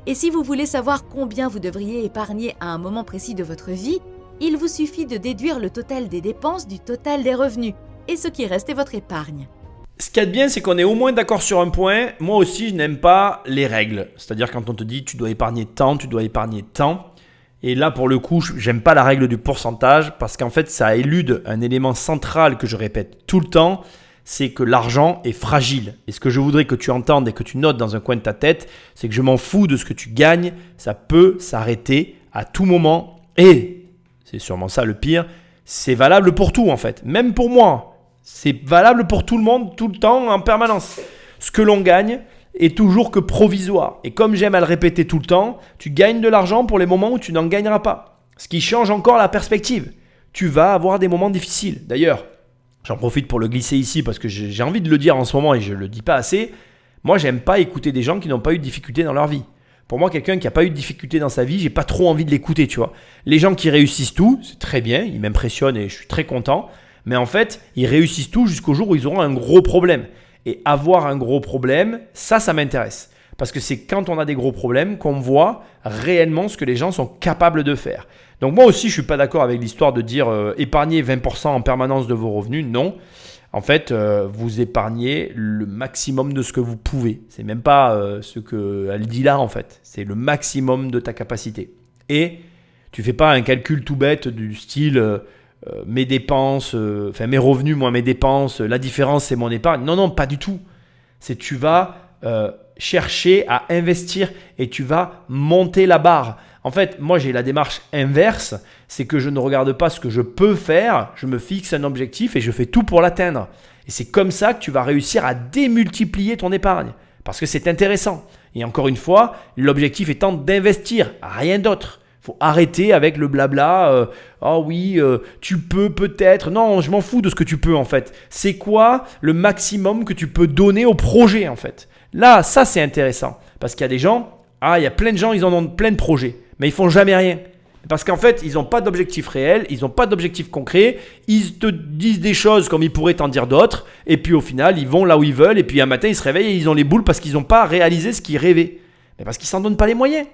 Et si vous voulez savoir combien vous devriez épargner à un moment précis de votre vie, il vous suffit de déduire le total des dépenses du total des revenus et ce qui reste est votre épargne. Ce qu'il y a de bien, c'est qu'on est au moins d'accord sur un point. Moi aussi, je n'aime pas les règles. C'est-à-dire quand on te dit tu dois épargner tant, tu dois épargner tant. Et là, pour le coup, j'aime pas la règle du pourcentage parce qu'en fait, ça élude un élément central que je répète tout le temps, c'est que l'argent est fragile. Et ce que je voudrais que tu entendes et que tu notes dans un coin de ta tête, c'est que je m'en fous de ce que tu gagnes. Ça peut s'arrêter à tout moment. Et, c'est sûrement ça le pire, c'est valable pour tout en fait, même pour moi. C'est valable pour tout le monde, tout le temps, en permanence. Ce que l'on gagne est toujours que provisoire. Et comme j'aime à le répéter tout le temps, tu gagnes de l'argent pour les moments où tu n'en gagneras pas. Ce qui change encore la perspective. Tu vas avoir des moments difficiles. D'ailleurs, j'en profite pour le glisser ici parce que j'ai envie de le dire en ce moment et je ne le dis pas assez. Moi, j'aime pas écouter des gens qui n'ont pas eu de difficultés dans leur vie. Pour moi, quelqu'un qui n'a pas eu de difficultés dans sa vie, j'ai pas trop envie de l'écouter, tu vois. Les gens qui réussissent tout, c'est très bien, ils m'impressionnent et je suis très content. Mais en fait, ils réussissent tout jusqu'au jour où ils auront un gros problème. Et avoir un gros problème, ça m'intéresse. Parce que c'est quand on a des gros problèmes qu'on voit réellement ce que les gens sont capables de faire. Donc moi aussi, je ne suis pas d'accord avec l'histoire de dire épargnez 20% en permanence de vos revenus. Non. En fait, vous épargnez le maximum de ce que vous pouvez. C'est même pas ce qu'elle dit là en fait. C'est le maximum de ta capacité. Et Tu fais pas un calcul tout bête du style mes dépenses, mes revenus moins mes dépenses, la différence c'est mon épargne. Non, non, pas du tout. C'est tu vas chercher à investir et tu vas monter la barre. En fait, moi j'ai la démarche inverse, c'est que je ne regarde pas ce que je peux faire, je me fixe un objectif et je fais tout pour l'atteindre. Et c'est comme ça que tu vas réussir à démultiplier ton épargne parce que c'est intéressant. Et encore une fois, l'objectif étant d'investir, rien d'autre. Il faut arrêter avec le blabla. Tu peux peut-être. Non, je m'en fous de ce que tu peux en fait. C'est quoi le maximum que tu peux donner au projet en fait? Là, ça c'est intéressant. Parce qu'il y a des gens, il y a plein de gens, ils en ont plein de projets. Mais ils font jamais rien. Parce qu'en fait, ils n'ont pas d'objectif réel, ils n'ont pas d'objectif concret. Ils te disent des choses comme ils pourraient t'en dire d'autres. Et puis au final, ils vont là où ils veulent. Et puis un matin, ils se réveillent et ils ont les boules parce qu'ils n'ont pas réalisé ce qu'ils rêvaient. Mais parce qu'ils ne s'en donnent pas les moyens.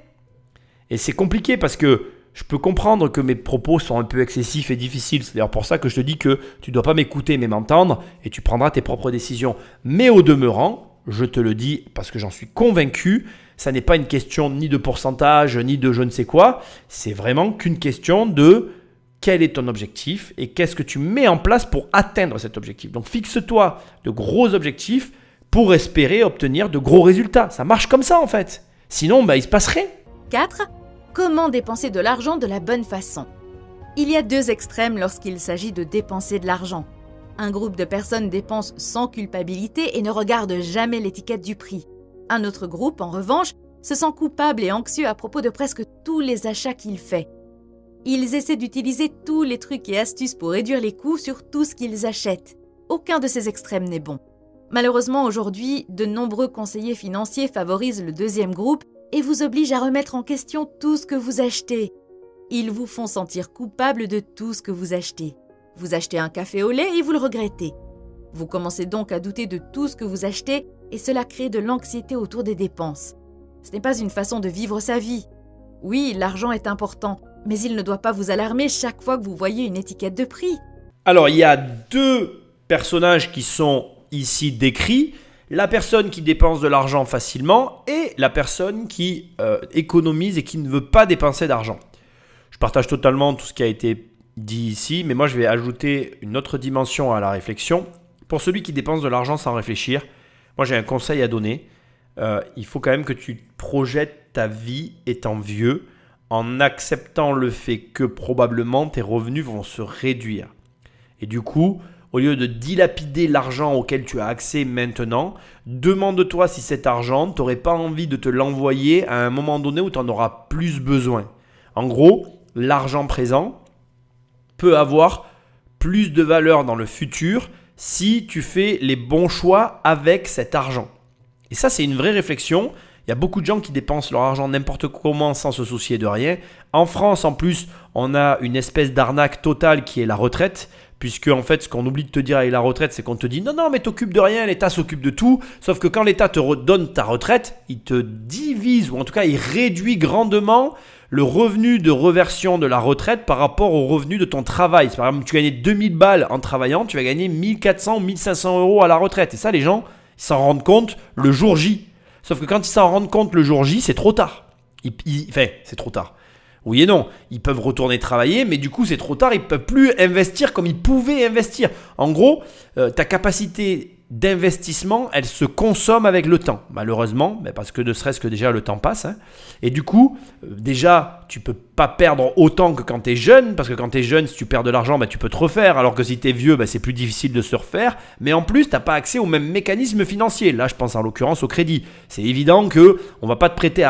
Et c'est compliqué parce que je peux comprendre que mes propos sont un peu excessifs et difficiles. C'est d'ailleurs pour ça que je te dis que tu ne dois pas m'écouter mais m'entendre et tu prendras tes propres décisions. Mais au demeurant, je te le dis parce que j'en suis convaincu, ça n'est pas une question ni de pourcentage ni de je ne sais quoi. C'est vraiment qu'une question de quel est ton objectif et qu'est-ce que tu mets en place pour atteindre cet objectif. Donc fixe-toi de gros objectifs pour espérer obtenir de gros résultats. Ça marche comme ça en fait. Sinon, il ne se passe rien. 4. Comment dépenser de l'argent de la bonne façon? Il y a deux extrêmes lorsqu'il s'agit de dépenser de l'argent. Un groupe de personnes dépense sans culpabilité et ne regarde jamais l'étiquette du prix. Un autre groupe, en revanche, se sent coupable et anxieux à propos de presque tous les achats qu'il fait. Ils essaient d'utiliser tous les trucs et astuces pour réduire les coûts sur tout ce qu'ils achètent. Aucun de ces extrêmes n'est bon. Malheureusement, aujourd'hui, de nombreux conseillers financiers favorisent le deuxième groupe et vous obligent à remettre en question tout ce que vous achetez. Ils vous font sentir coupable de tout ce que vous achetez. Vous achetez un café au lait et vous le regrettez. Vous commencez donc à douter de tout ce que vous achetez et cela crée de l'anxiété autour des dépenses. Ce n'est pas une façon de vivre sa vie. Oui, l'argent est important, mais il ne doit pas vous alarmer chaque fois que vous voyez une étiquette de prix. Alors, il y a deux personnages qui sont ici décrits. La personne qui dépense de l'argent facilement et la personne qui économise et qui ne veut pas dépenser d'argent. Je partage totalement tout ce qui a été dit ici, mais moi je vais ajouter une autre dimension à la réflexion. Pour celui qui dépense de l'argent sans réfléchir, moi j'ai un conseil à donner. Il faut quand même que tu projettes ta vie étant vieux en acceptant le fait que probablement tes revenus vont se réduire. Et du coup, au lieu de dilapider l'argent auquel tu as accès maintenant, demande-toi si cet argent, tu n'aurais pas envie de te l'envoyer à un moment donné où tu en auras plus besoin. En gros, l'argent présent peut avoir plus de valeur dans le futur si tu fais les bons choix avec cet argent. Et ça, c'est une vraie réflexion. Il y a beaucoup de gens qui dépensent leur argent n'importe comment sans se soucier de rien. En France, en plus, on a une espèce d'arnaque totale qui est la retraite. Puisque en fait, ce qu'on oublie de te dire avec la retraite, c'est qu'on te dit non, mais t'occupes de rien, l'État s'occupe de tout. Sauf que quand l'État te redonne ta retraite, il te divise, ou en tout cas, il réduit grandement le revenu de reversion de la retraite par rapport au revenu de ton travail. Par exemple, tu gagnais 2000 balles en travaillant, tu vas gagner 1400 ou 1500 euros à la retraite. Et ça, les gens, ils s'en rendent compte le jour J. Sauf que quand ils s'en rendent compte le jour J, c'est trop tard. C'est trop tard. Oui et non, ils peuvent retourner travailler, mais du coup c'est trop tard, ils ne peuvent plus investir comme ils pouvaient investir. En gros, ta capacité d'investissement, elle se consomme avec le temps, malheureusement, parce que ne serait-ce que déjà le temps passe. Et du coup, déjà, tu ne peux pas perdre autant que quand tu es jeune, parce que quand tu es jeune, si tu perds de l'argent, tu peux te refaire, alors que si tu es vieux, c'est plus difficile de se refaire. Mais en plus, tu n'as pas accès aux mêmes mécanismes financiers. Là, je pense en l'occurrence au crédit. C'est évident qu'on ne va pas te prêter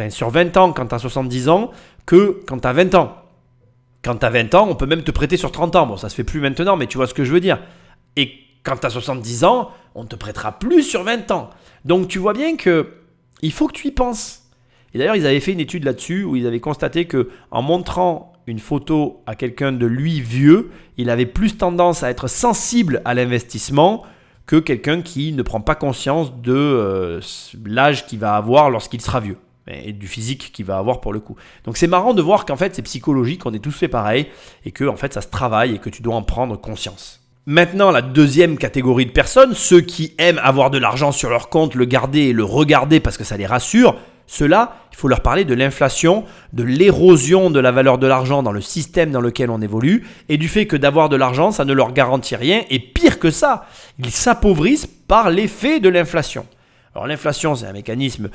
sur 20 ans quand tu as 70 ans, que quand tu as 20 ans. Quand tu as 20 ans, on peut même te prêter sur 30 ans. Bon, ça se fait plus maintenant, mais tu vois ce que je veux dire. Et quand tu as 70 ans, on ne te prêtera plus sur 20 ans. Donc, tu vois bien qu'il faut que tu y penses. Et d'ailleurs, ils avaient fait une étude là-dessus où ils avaient constaté qu'en montrant une photo à quelqu'un de lui vieux, il avait plus tendance à être sensible à l'investissement que quelqu'un qui ne prend pas conscience de l'âge qu'il va avoir lorsqu'il sera vieux. Et du physique qu'il va avoir pour le coup. Donc c'est marrant de voir qu'en fait c'est psychologique, on est tous fait pareil et que en fait ça se travaille et que tu dois en prendre conscience. Maintenant, la deuxième catégorie de personnes, ceux qui aiment avoir de l'argent sur leur compte, le garder et le regarder parce que ça les rassure, Ceux-là, il faut leur parler de l'inflation, de l'érosion de la valeur de l'argent dans le système dans lequel on évolue et du fait que d'avoir de l'argent, ça ne leur garantit rien. Et pire que ça, ils s'appauvrissent par l'effet de l'inflation. Alors l'inflation, c'est un mécanisme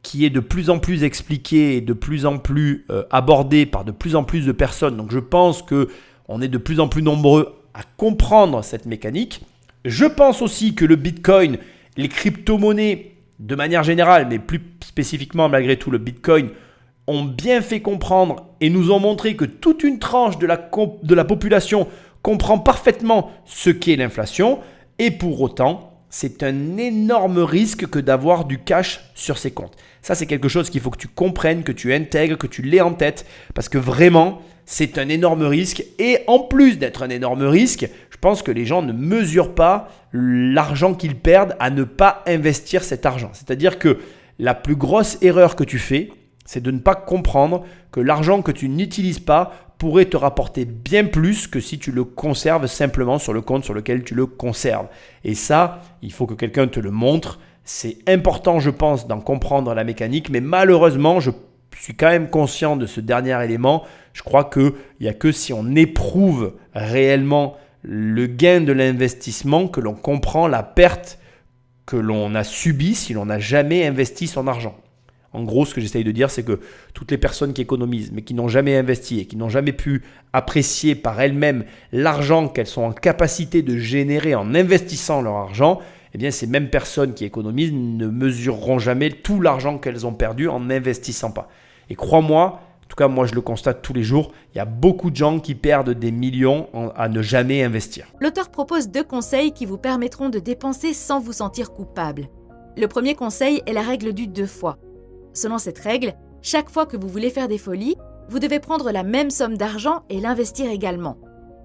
qui est de plus en plus expliqué et de plus en plus abordé par de plus en plus de personnes. Donc je pense qu'on est de plus en plus nombreux à comprendre cette mécanique. Je pense aussi que le Bitcoin, les crypto-monnaies, de manière générale, mais plus spécifiquement malgré tout le Bitcoin, ont bien fait comprendre et nous ont montré que toute une tranche de la population comprend parfaitement ce qu'est l'inflation. Et pour autant, c'est un énorme risque que d'avoir du cash sur ses comptes. Ça, c'est quelque chose qu'il faut que tu comprennes, que tu intègres, que tu l'aies en tête, parce que vraiment, c'est un énorme risque. Et en plus d'être un énorme risque, je pense que les gens ne mesurent pas l'argent qu'ils perdent à ne pas investir cet argent. C'est-à-dire que la plus grosse erreur que tu fais, c'est de ne pas comprendre que l'argent que tu n'utilises pas pourrait te rapporter bien plus que si tu le conserves simplement sur le compte sur lequel tu le conserves. Et ça, il faut que quelqu'un te le montre. C'est important, je pense, d'en comprendre la mécanique, mais malheureusement, je suis quand même conscient de ce dernier élément. Je crois qu'il n'y a que si on éprouve réellement le gain de l'investissement que l'on comprend la perte que l'on a subie si l'on n'a jamais investi son argent. En gros, ce que j'essaye de dire, c'est que toutes les personnes qui économisent, mais qui n'ont jamais investi et qui n'ont jamais pu apprécier par elles-mêmes l'argent qu'elles sont en capacité de générer en investissant leur argent, eh bien, ces mêmes personnes qui économisent ne mesureront jamais tout l'argent qu'elles ont perdu en n'investissant pas. Et crois-moi, en tout cas, moi, je le constate tous les jours, il y a beaucoup de gens qui perdent des millions à ne jamais investir. L'auteur propose 2 conseils qui vous permettront de dépenser sans vous sentir coupable. Le premier conseil est la règle du 2 fois. Selon cette règle, chaque fois que vous voulez faire des folies, vous devez prendre la même somme d'argent et l'investir également.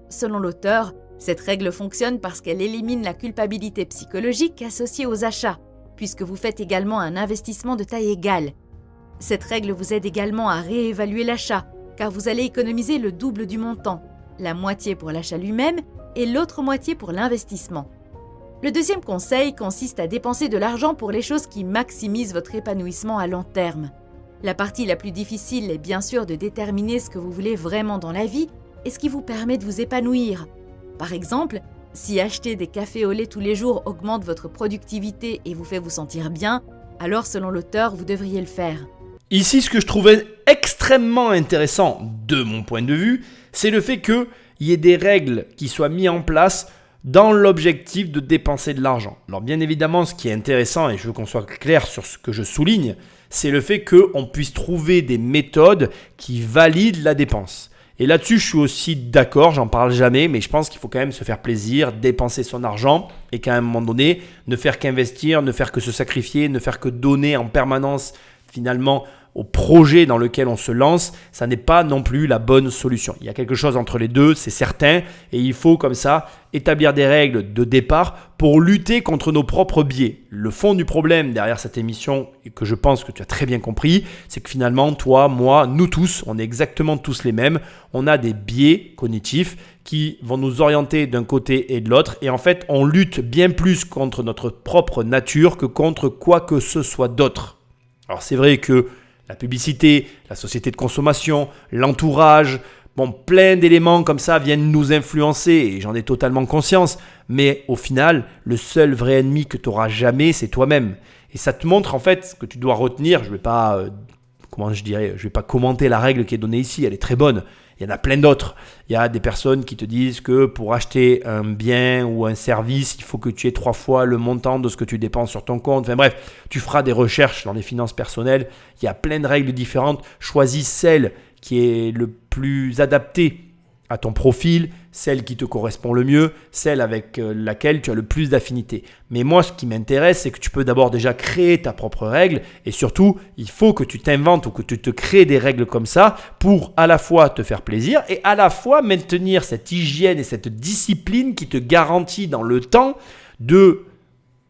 Selon l'auteur, cette règle fonctionne parce qu'elle élimine la culpabilité psychologique associée aux achats, puisque vous faites également un investissement de taille égale. Cette règle vous aide également à réévaluer l'achat, car vous allez économiser le double du montant, la moitié pour l'achat lui-même et l'autre moitié pour l'investissement. Le deuxième conseil consiste à dépenser de l'argent pour les choses qui maximisent votre épanouissement à long terme. La partie la plus difficile est bien sûr de déterminer ce que vous voulez vraiment dans la vie et ce qui vous permet de vous épanouir. Par exemple, si acheter des cafés au lait tous les jours augmente votre productivité et vous fait vous sentir bien, alors selon l'auteur, vous devriez le faire. Ici, ce que je trouvais extrêmement intéressant de mon point de vue, c'est le fait qu'il y ait des règles qui soient mises en place dans l'objectif de dépenser de l'argent. Alors bien évidemment, ce qui est intéressant, et je veux qu'on soit clair sur ce que je souligne, c'est le fait qu'on puisse trouver des méthodes qui valident la dépense. Et là-dessus, je suis aussi d'accord, j'en parle jamais, mais je pense qu'il faut quand même se faire plaisir, dépenser son argent et qu'à un moment donné, ne faire qu'investir, ne faire que se sacrifier, ne faire que donner en permanence finalement au projet dans lequel on se lance, ça n'est pas non plus la bonne solution. Il y a quelque chose entre les deux, c'est certain, et il faut comme ça établir des règles de départ pour lutter contre nos propres biais. Le fond du problème derrière cette émission, et que je pense que tu as très bien compris, c'est que finalement, toi, moi, nous tous, on est exactement tous les mêmes. On a des biais cognitifs qui vont nous orienter d'un côté et de l'autre, et en fait, on lutte bien plus contre notre propre nature que contre quoi que ce soit d'autre. Alors c'est vrai que la publicité, la société de consommation, l'entourage, plein d'éléments comme ça viennent nous influencer et j'en ai totalement conscience. Mais au final, le seul vrai ennemi que tu n'auras jamais, c'est toi-même. Et ça te montre en fait ce que tu dois retenir. Je vais pas commenter la règle qui est donnée ici, elle est très bonne. Il y en a plein d'autres. Il y a des personnes qui te disent que pour acheter un bien ou un service, il faut que tu aies 3 fois le montant de ce que tu dépenses sur ton compte. Enfin bref, tu feras des recherches dans les finances personnelles. Il y a plein de règles différentes. Choisis celle qui est le plus adaptée à ton profil, celle qui te correspond le mieux, celle avec laquelle tu as le plus d'affinité. Mais moi, ce qui m'intéresse, c'est que tu peux d'abord déjà créer ta propre règle et surtout, il faut que tu t'inventes ou que tu te crées des règles comme ça pour à la fois te faire plaisir et à la fois maintenir cette hygiène et cette discipline qui te garantit dans le temps de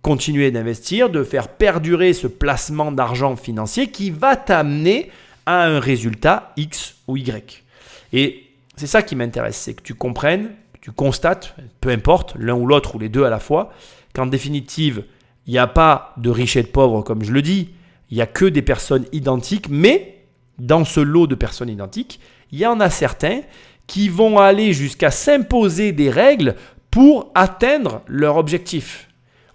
continuer d'investir, de faire perdurer ce placement d'argent financier qui va t'amener à un résultat X ou Y. Et c'est ça qui m'intéresse, c'est que tu comprennes, que tu constates, peu importe, l'un ou l'autre ou les deux à la fois, qu'en définitive, il n'y a pas de riches et de pauvres comme je le dis, Il n'y a que des personnes identiques, mais dans ce lot de personnes identiques, il y en a certains qui vont aller jusqu'à s'imposer des règles pour atteindre leur objectif.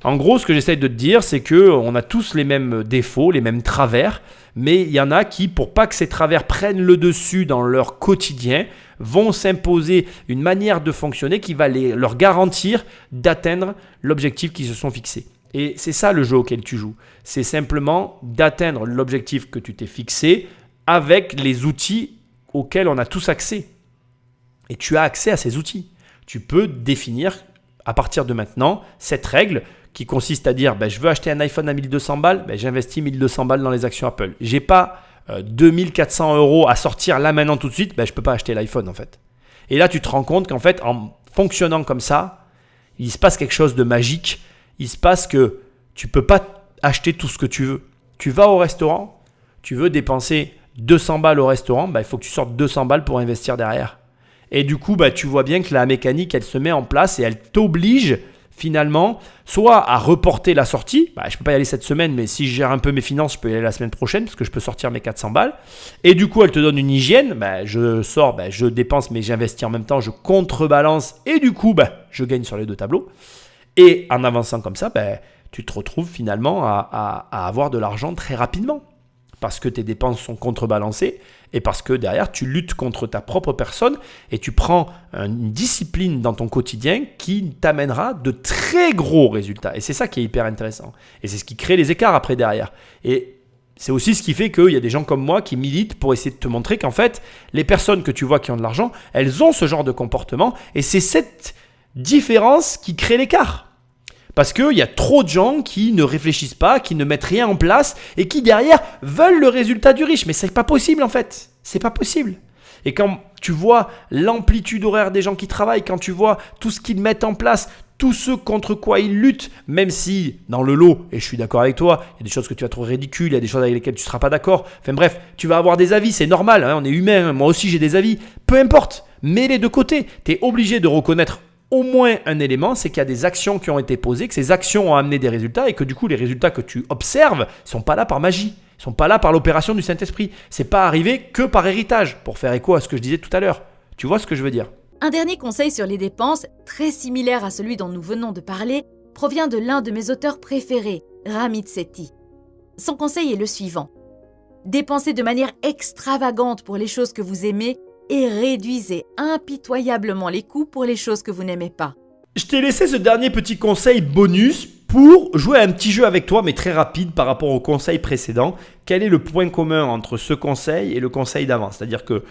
En gros, ce que j'essaie de te dire, c'est qu'on a tous les mêmes défauts, les mêmes travers, mais il y en a qui, pour pas que ces travers prennent le dessus dans leur quotidien, vont s'imposer une manière de fonctionner qui va leur garantir d'atteindre l'objectif qu'ils se sont fixés. Et c'est ça le jeu auquel tu joues. C'est simplement d'atteindre l'objectif que tu t'es fixé avec les outils auxquels on a tous accès. Et tu as accès à ces outils. Tu peux définir à partir de maintenant cette règle qui consiste à dire je veux acheter un iPhone à 1200 balles, j'investis 1200 balles dans les actions Apple. J'ai pas 2400 € à sortir là maintenant tout de suite, je ne peux pas acheter l'iPhone en fait. Et là tu te rends compte qu'en fait en fonctionnant comme ça, il se passe quelque chose de magique. Il se passe que tu ne peux pas acheter tout ce que tu veux. Tu vas au restaurant, tu veux dépenser 200 balles au restaurant, il faut que tu sortes 200 balles pour investir derrière. Et du coup, tu vois bien que la mécanique, elle se met en place et elle t'oblige finalement soit à reporter la sortie. Je ne peux pas y aller cette semaine, mais si je gère un peu mes finances, je peux y aller la semaine prochaine parce que je peux sortir mes 400 balles. Et du coup, elle te donne une hygiène. Je sors, je dépense, mais j'investis en même temps, je contrebalance et du coup, je gagne sur les deux tableaux. Et en avançant comme ça, tu te retrouves finalement à avoir de l'argent très rapidement parce que tes dépenses sont contrebalancées et parce que derrière, tu luttes contre ta propre personne et tu prends une discipline dans ton quotidien qui t'amènera de très gros résultats. Et c'est ça qui est hyper intéressant. Et c'est ce qui crée les écarts après derrière. Et c'est aussi ce qui fait qu'il y a des gens comme moi qui militent pour essayer de te montrer qu'en fait, les personnes que tu vois qui ont de l'argent, elles ont ce genre de comportement et c'est cette différence qui crée l'écart. Parce qu'il y a trop de gens qui ne réfléchissent pas, qui ne mettent rien en place et qui derrière veulent le résultat du riche. Mais c'est pas possible en fait. C'est pas possible. Et quand tu vois l'amplitude horaire des gens qui travaillent, quand tu vois tout ce qu'ils mettent en place, tout ce contre quoi ils luttent, même si dans le lot, et je suis d'accord avec toi, il y a des choses que tu vas trouver ridicules, il y a des choses avec lesquelles tu ne seras pas d'accord. Enfin bref, tu vas avoir des avis, c'est normal, on est humain, moi aussi j'ai des avis. Peu importe, mets-les de côté. Tu es obligé de reconnaître au moins un élément, c'est qu'il y a des actions qui ont été posées, que ces actions ont amené des résultats et que du coup, les résultats que tu observes ne sont pas là par magie, ne sont pas là par l'opération du Saint-Esprit. Ce n'est pas arrivé que par héritage, pour faire écho à ce que je disais tout à l'heure. Tu vois ce que je veux dire ? Un dernier conseil sur les dépenses, très similaire à celui dont nous venons de parler, provient de l'un de mes auteurs préférés, Ramit Sethi. Son conseil est le suivant. Dépensez de manière extravagante pour les choses que vous aimez et réduisez impitoyablement les coûts pour les choses que vous n'aimez pas. Je t'ai laissé ce dernier petit conseil bonus pour jouer à un petit jeu avec toi, mais très rapide par rapport au conseil précédent. Quel est le point commun entre ce conseil et le conseil d'avant ? C'est-à-dire que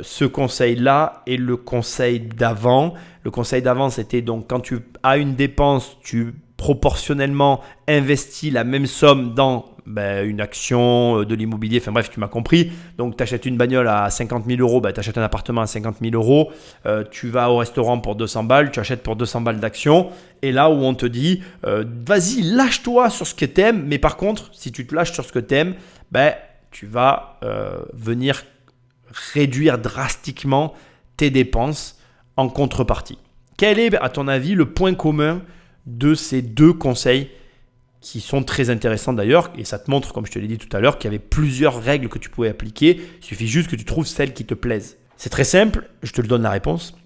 ce conseil-là et le conseil d'avant. Le conseil d'avant, c'était donc quand tu as une dépense, tu proportionnellement investis la même somme dans une action, de l'immobilier, enfin bref, tu m'as compris. Donc, tu achètes une bagnole à 50 000 €, tu achètes un appartement à 50 000 €, tu vas au restaurant pour 200 balles, tu achètes pour 200 balles d'actions. Et là où on te dit, vas-y, lâche-toi sur ce que tu aimes, mais par contre, si tu te lâches sur ce que tu aimes, tu vas venir réduire drastiquement tes dépenses en contrepartie. Quel est, à ton avis, le point commun de ces deux conseils qui sont très intéressants d'ailleurs, et ça te montre, comme je te l'ai dit tout à l'heure, qu'il y avait plusieurs règles que tu pouvais appliquer. Il suffit juste que tu trouves celles qui te plaisent. C'est très simple, je te le donne la réponse.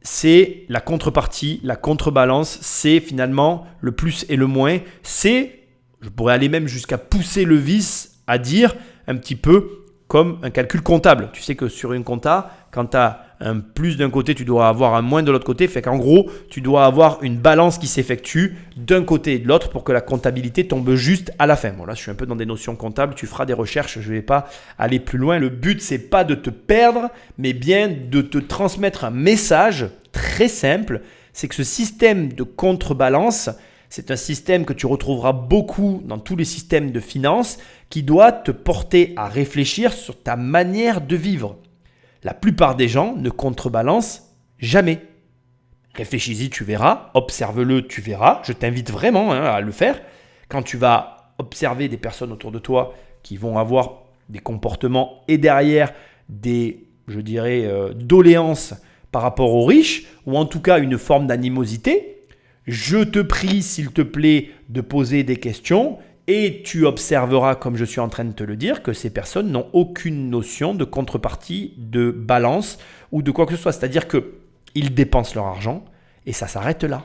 C'est la contrepartie, la contrebalance, c'est finalement le plus et le moins. C'est, je pourrais aller même jusqu'à pousser le vice à dire un petit peu comme un calcul comptable. Tu sais que sur une compta, quand tu as un plus d'un côté, tu dois avoir un moins de l'autre côté. Fait qu'en gros, tu dois avoir une balance qui s'effectue d'un côté et de l'autre pour que la comptabilité tombe juste à la fin. Bon, là, je suis un peu dans des notions comptables. Tu feras des recherches. Je ne vais pas aller plus loin. Le but, c'est pas de te perdre, mais bien de te transmettre un message très simple. C'est que ce système de contrebalance, c'est un système que tu retrouveras beaucoup dans tous les systèmes de finance qui doit te porter à réfléchir sur ta manière de vivre. La plupart des gens ne contrebalancent jamais. Réfléchis-y, tu verras. Observe-le, tu verras. Je t'invite vraiment à le faire. Quand tu vas observer des personnes autour de toi qui vont avoir des comportements et derrière des, je dirais, doléances par rapport aux riches ou en tout cas une forme d'animosité, je te prie, s'il te plaît, de poser des questions Et tu observeras, comme je suis en train de te le dire, que ces personnes n'ont aucune notion de contrepartie, de balance ou de quoi que ce soit. C'est-à-dire qu'ils dépensent leur argent et ça s'arrête là.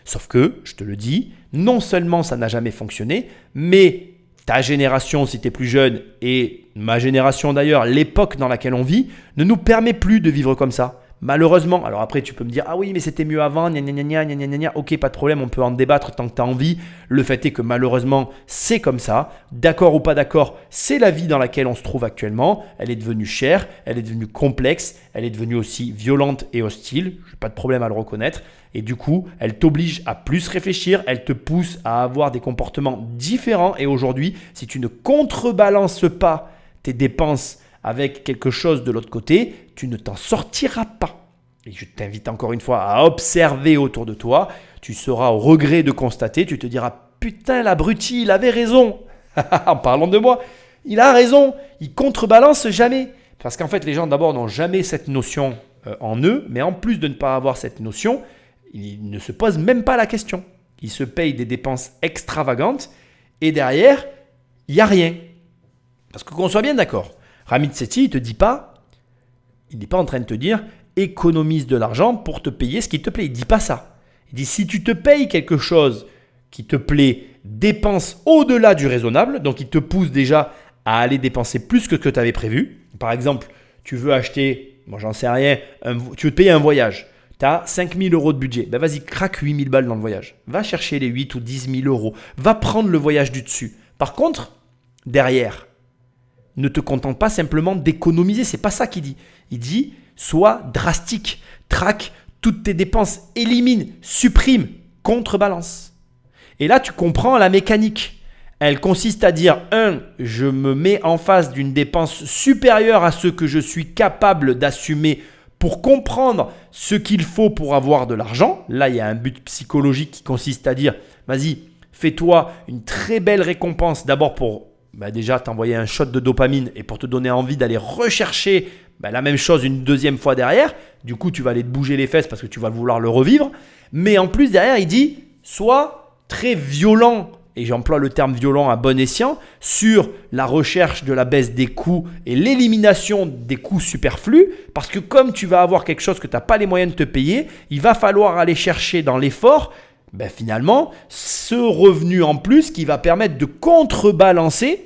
Sauf que, je te le dis, non seulement ça n'a jamais fonctionné, mais ta génération, si tu es plus jeune, et ma génération d'ailleurs, l'époque dans laquelle on vit, ne nous permet plus de vivre comme ça. Malheureusement, alors après tu peux me dire « Ah oui, mais c'était mieux avant, gna gna gna gna gna gna gna ». Ok, pas de problème, on peut en débattre tant que tu as envie. Le fait est que malheureusement, c'est comme ça. D'accord ou pas d'accord, c'est la vie dans laquelle on se trouve actuellement. Elle est devenue chère, elle est devenue complexe, elle est devenue aussi violente et hostile. Je n'ai pas de problème à le reconnaître. Et du coup, elle t'oblige à plus réfléchir, elle te pousse à avoir des comportements différents. Et aujourd'hui, si tu ne contrebalances pas tes dépenses avec quelque chose de l'autre côté, tu ne t'en sortiras pas. Et je t'invite encore une fois à observer autour de toi. Tu seras au regret de constater, tu te diras « Putain, l'abruti, il avait raison !» En parlant de moi, il a raison, il contrebalance jamais. Parce qu'en fait, les gens d'abord n'ont jamais cette notion en eux, mais en plus de ne pas avoir cette notion, ils ne se posent même pas la question. Ils se payent des dépenses extravagantes et derrière, il n'y a rien. Parce que qu'on soit bien d'accord, Ramit Sethi, il n'est pas en train de te dire économise de l'argent pour te payer ce qui te plaît. Il ne dit pas ça. Il dit si tu te payes quelque chose qui te plaît, dépense au-delà du raisonnable. Donc il te pousse déjà à aller dépenser plus que ce que tu avais prévu. Par exemple, tu veux acheter, moi j'en sais rien, tu veux te payer un voyage. Tu as 5 000 € de budget. Ben vas-y, craque 8 000 balles dans le voyage. Va chercher les 8 ou 10 000 €. Va prendre le voyage du dessus. Par contre, derrière, ne te contente pas simplement d'économiser. C'est pas ça qu'il dit. Il dit, sois drastique. Traque toutes tes dépenses. Élimine, supprime, contrebalance. Et là, tu comprends la mécanique. Elle consiste à dire, je me mets en face d'une dépense supérieure à ce que je suis capable d'assumer pour comprendre ce qu'il faut pour avoir de l'argent. Là, il y a un but psychologique qui consiste à dire, vas-y, fais-toi une très belle récompense d'abord pour déjà t'envoyer un shot de dopamine et pour te donner envie d'aller rechercher la même chose une deuxième fois derrière. Du coup, tu vas aller te bouger les fesses parce que tu vas vouloir le revivre. Mais en plus, derrière, il dit, sois très violent. Et j'emploie le terme violent à bon escient, sur la recherche de la baisse des coûts et l'élimination des coûts superflus. Parce que comme tu vas avoir quelque chose que tu n'as pas les moyens de te payer, il va falloir aller chercher dans l'effort, finalement, ce revenu en plus qui va permettre de contrebalancer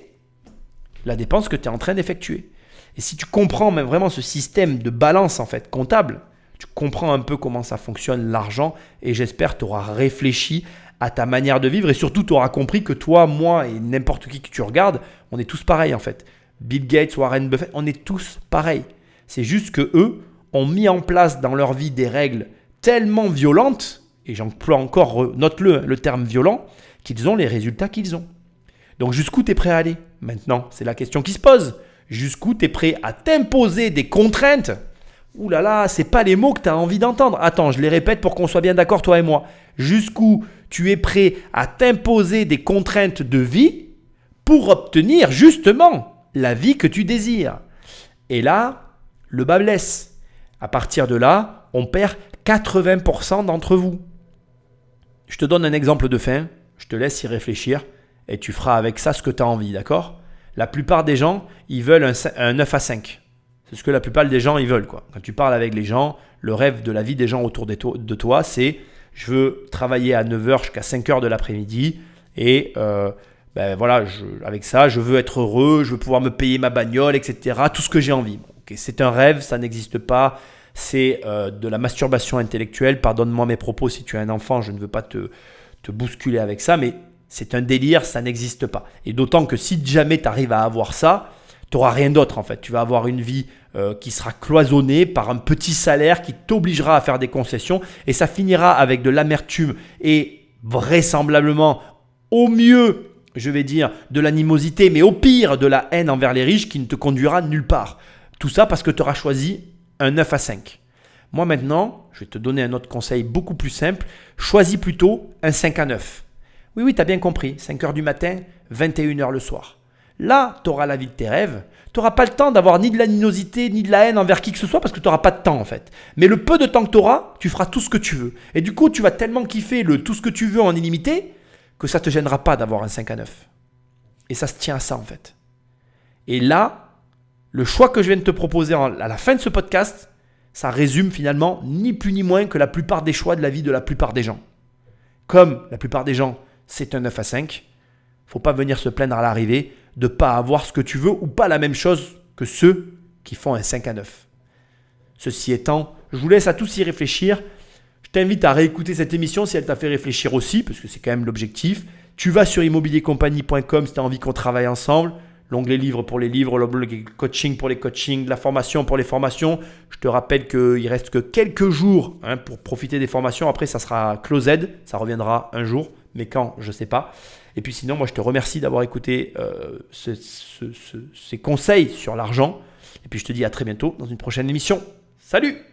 la dépense que tu es en train d'effectuer. Et si tu comprends même vraiment ce système de balance en fait comptable, tu comprends un peu comment ça fonctionne l'argent et j'espère que tu auras réfléchi à ta manière de vivre et surtout tu auras compris que toi, moi et n'importe qui que tu regardes, on est tous pareils en fait. Bill Gates, Warren Buffett, on est tous pareils. C'est juste que eux ont mis en place dans leur vie des règles tellement violentes, et j'emploie encore, note-le, le terme violent, qu'ils ont les résultats qu'ils ont. Donc jusqu'où tu es prêt à aller maintenant? C'est la question qui se pose. Jusqu'où tu es prêt à t'imposer des contraintes? Ouh là là, c'est pas les mots que tu as envie d'entendre. Attends, je les répète pour qu'on soit bien d'accord toi et moi. Jusqu'où tu es prêt à t'imposer des contraintes de vie pour obtenir justement la vie que tu désires. Et là, le bas blesse. À partir de là, on perd 80% d'entre vous. Je te donne un exemple de fin, je te laisse y réfléchir et tu feras avec ça ce que tu as envie, d'accord? La plupart des gens, ils veulent un 9 à 5. C'est ce que la plupart des gens, ils veulent, quoi. Quand tu parles avec les gens, le rêve de la vie des gens autour de toi, c'est je veux travailler à 9h jusqu'à 5h de l'après-midi et avec ça, je veux être heureux, je veux pouvoir me payer ma bagnole, etc. Tout ce que j'ai envie. Okay, c'est un rêve, ça n'existe pas. C'est de la masturbation intellectuelle. Pardonne-moi mes propos si tu es un enfant, je ne veux pas te bousculer avec ça, mais c'est un délire, ça n'existe pas. Et d'autant que si jamais tu arrives à avoir ça, tu n'auras rien d'autre en fait. Tu vas avoir une vie qui sera cloisonnée par un petit salaire qui t'obligera à faire des concessions et ça finira avec de l'amertume et vraisemblablement au mieux, je vais dire, de l'animosité, mais au pire de la haine envers les riches qui ne te conduira nulle part. Tout ça parce que tu auras choisi un 9 à 5. Moi maintenant, je vais te donner un autre conseil beaucoup plus simple. Choisis plutôt un 5 à 9. Oui, tu as bien compris. 5h du matin, 21h le soir. Là, tu auras la vie de tes rêves. Tu n'auras pas le temps d'avoir ni de l'animosité, ni de la haine envers qui que ce soit parce que tu n'auras pas de temps en fait. Mais le peu de temps que tu auras, tu feras tout ce que tu veux. Et du coup, tu vas tellement kiffer le tout ce que tu veux en illimité que ça ne te gênera pas d'avoir un 5 à 9. Et ça se tient à ça en fait. Et là, le choix que je viens de te proposer à la fin de ce podcast, ça résume finalement ni plus ni moins que la plupart des choix de la vie de la plupart des gens. Comme la plupart des gens, c'est un 9 à 5, faut pas venir se plaindre à l'arrivée de ne pas avoir ce que tu veux ou pas la même chose que ceux qui font un 5 à 9. Ceci étant, je vous laisse à tous y réfléchir. Je t'invite à réécouter cette émission si elle t'a fait réfléchir aussi, parce que c'est quand même l'objectif. Tu vas sur immobiliercompagnie.com si tu as envie qu'on travaille ensemble. L'onglet livres pour les livres, l'onglet coaching pour les coachings, la formation pour les formations. Je te rappelle qu'il ne reste que quelques jours pour profiter des formations. Après, ça sera closed, ça reviendra un jour, mais quand, je ne sais pas. Et puis sinon, moi, je te remercie d'avoir écouté ces conseils sur l'argent. Et puis, je te dis à très bientôt dans une prochaine émission. Salut!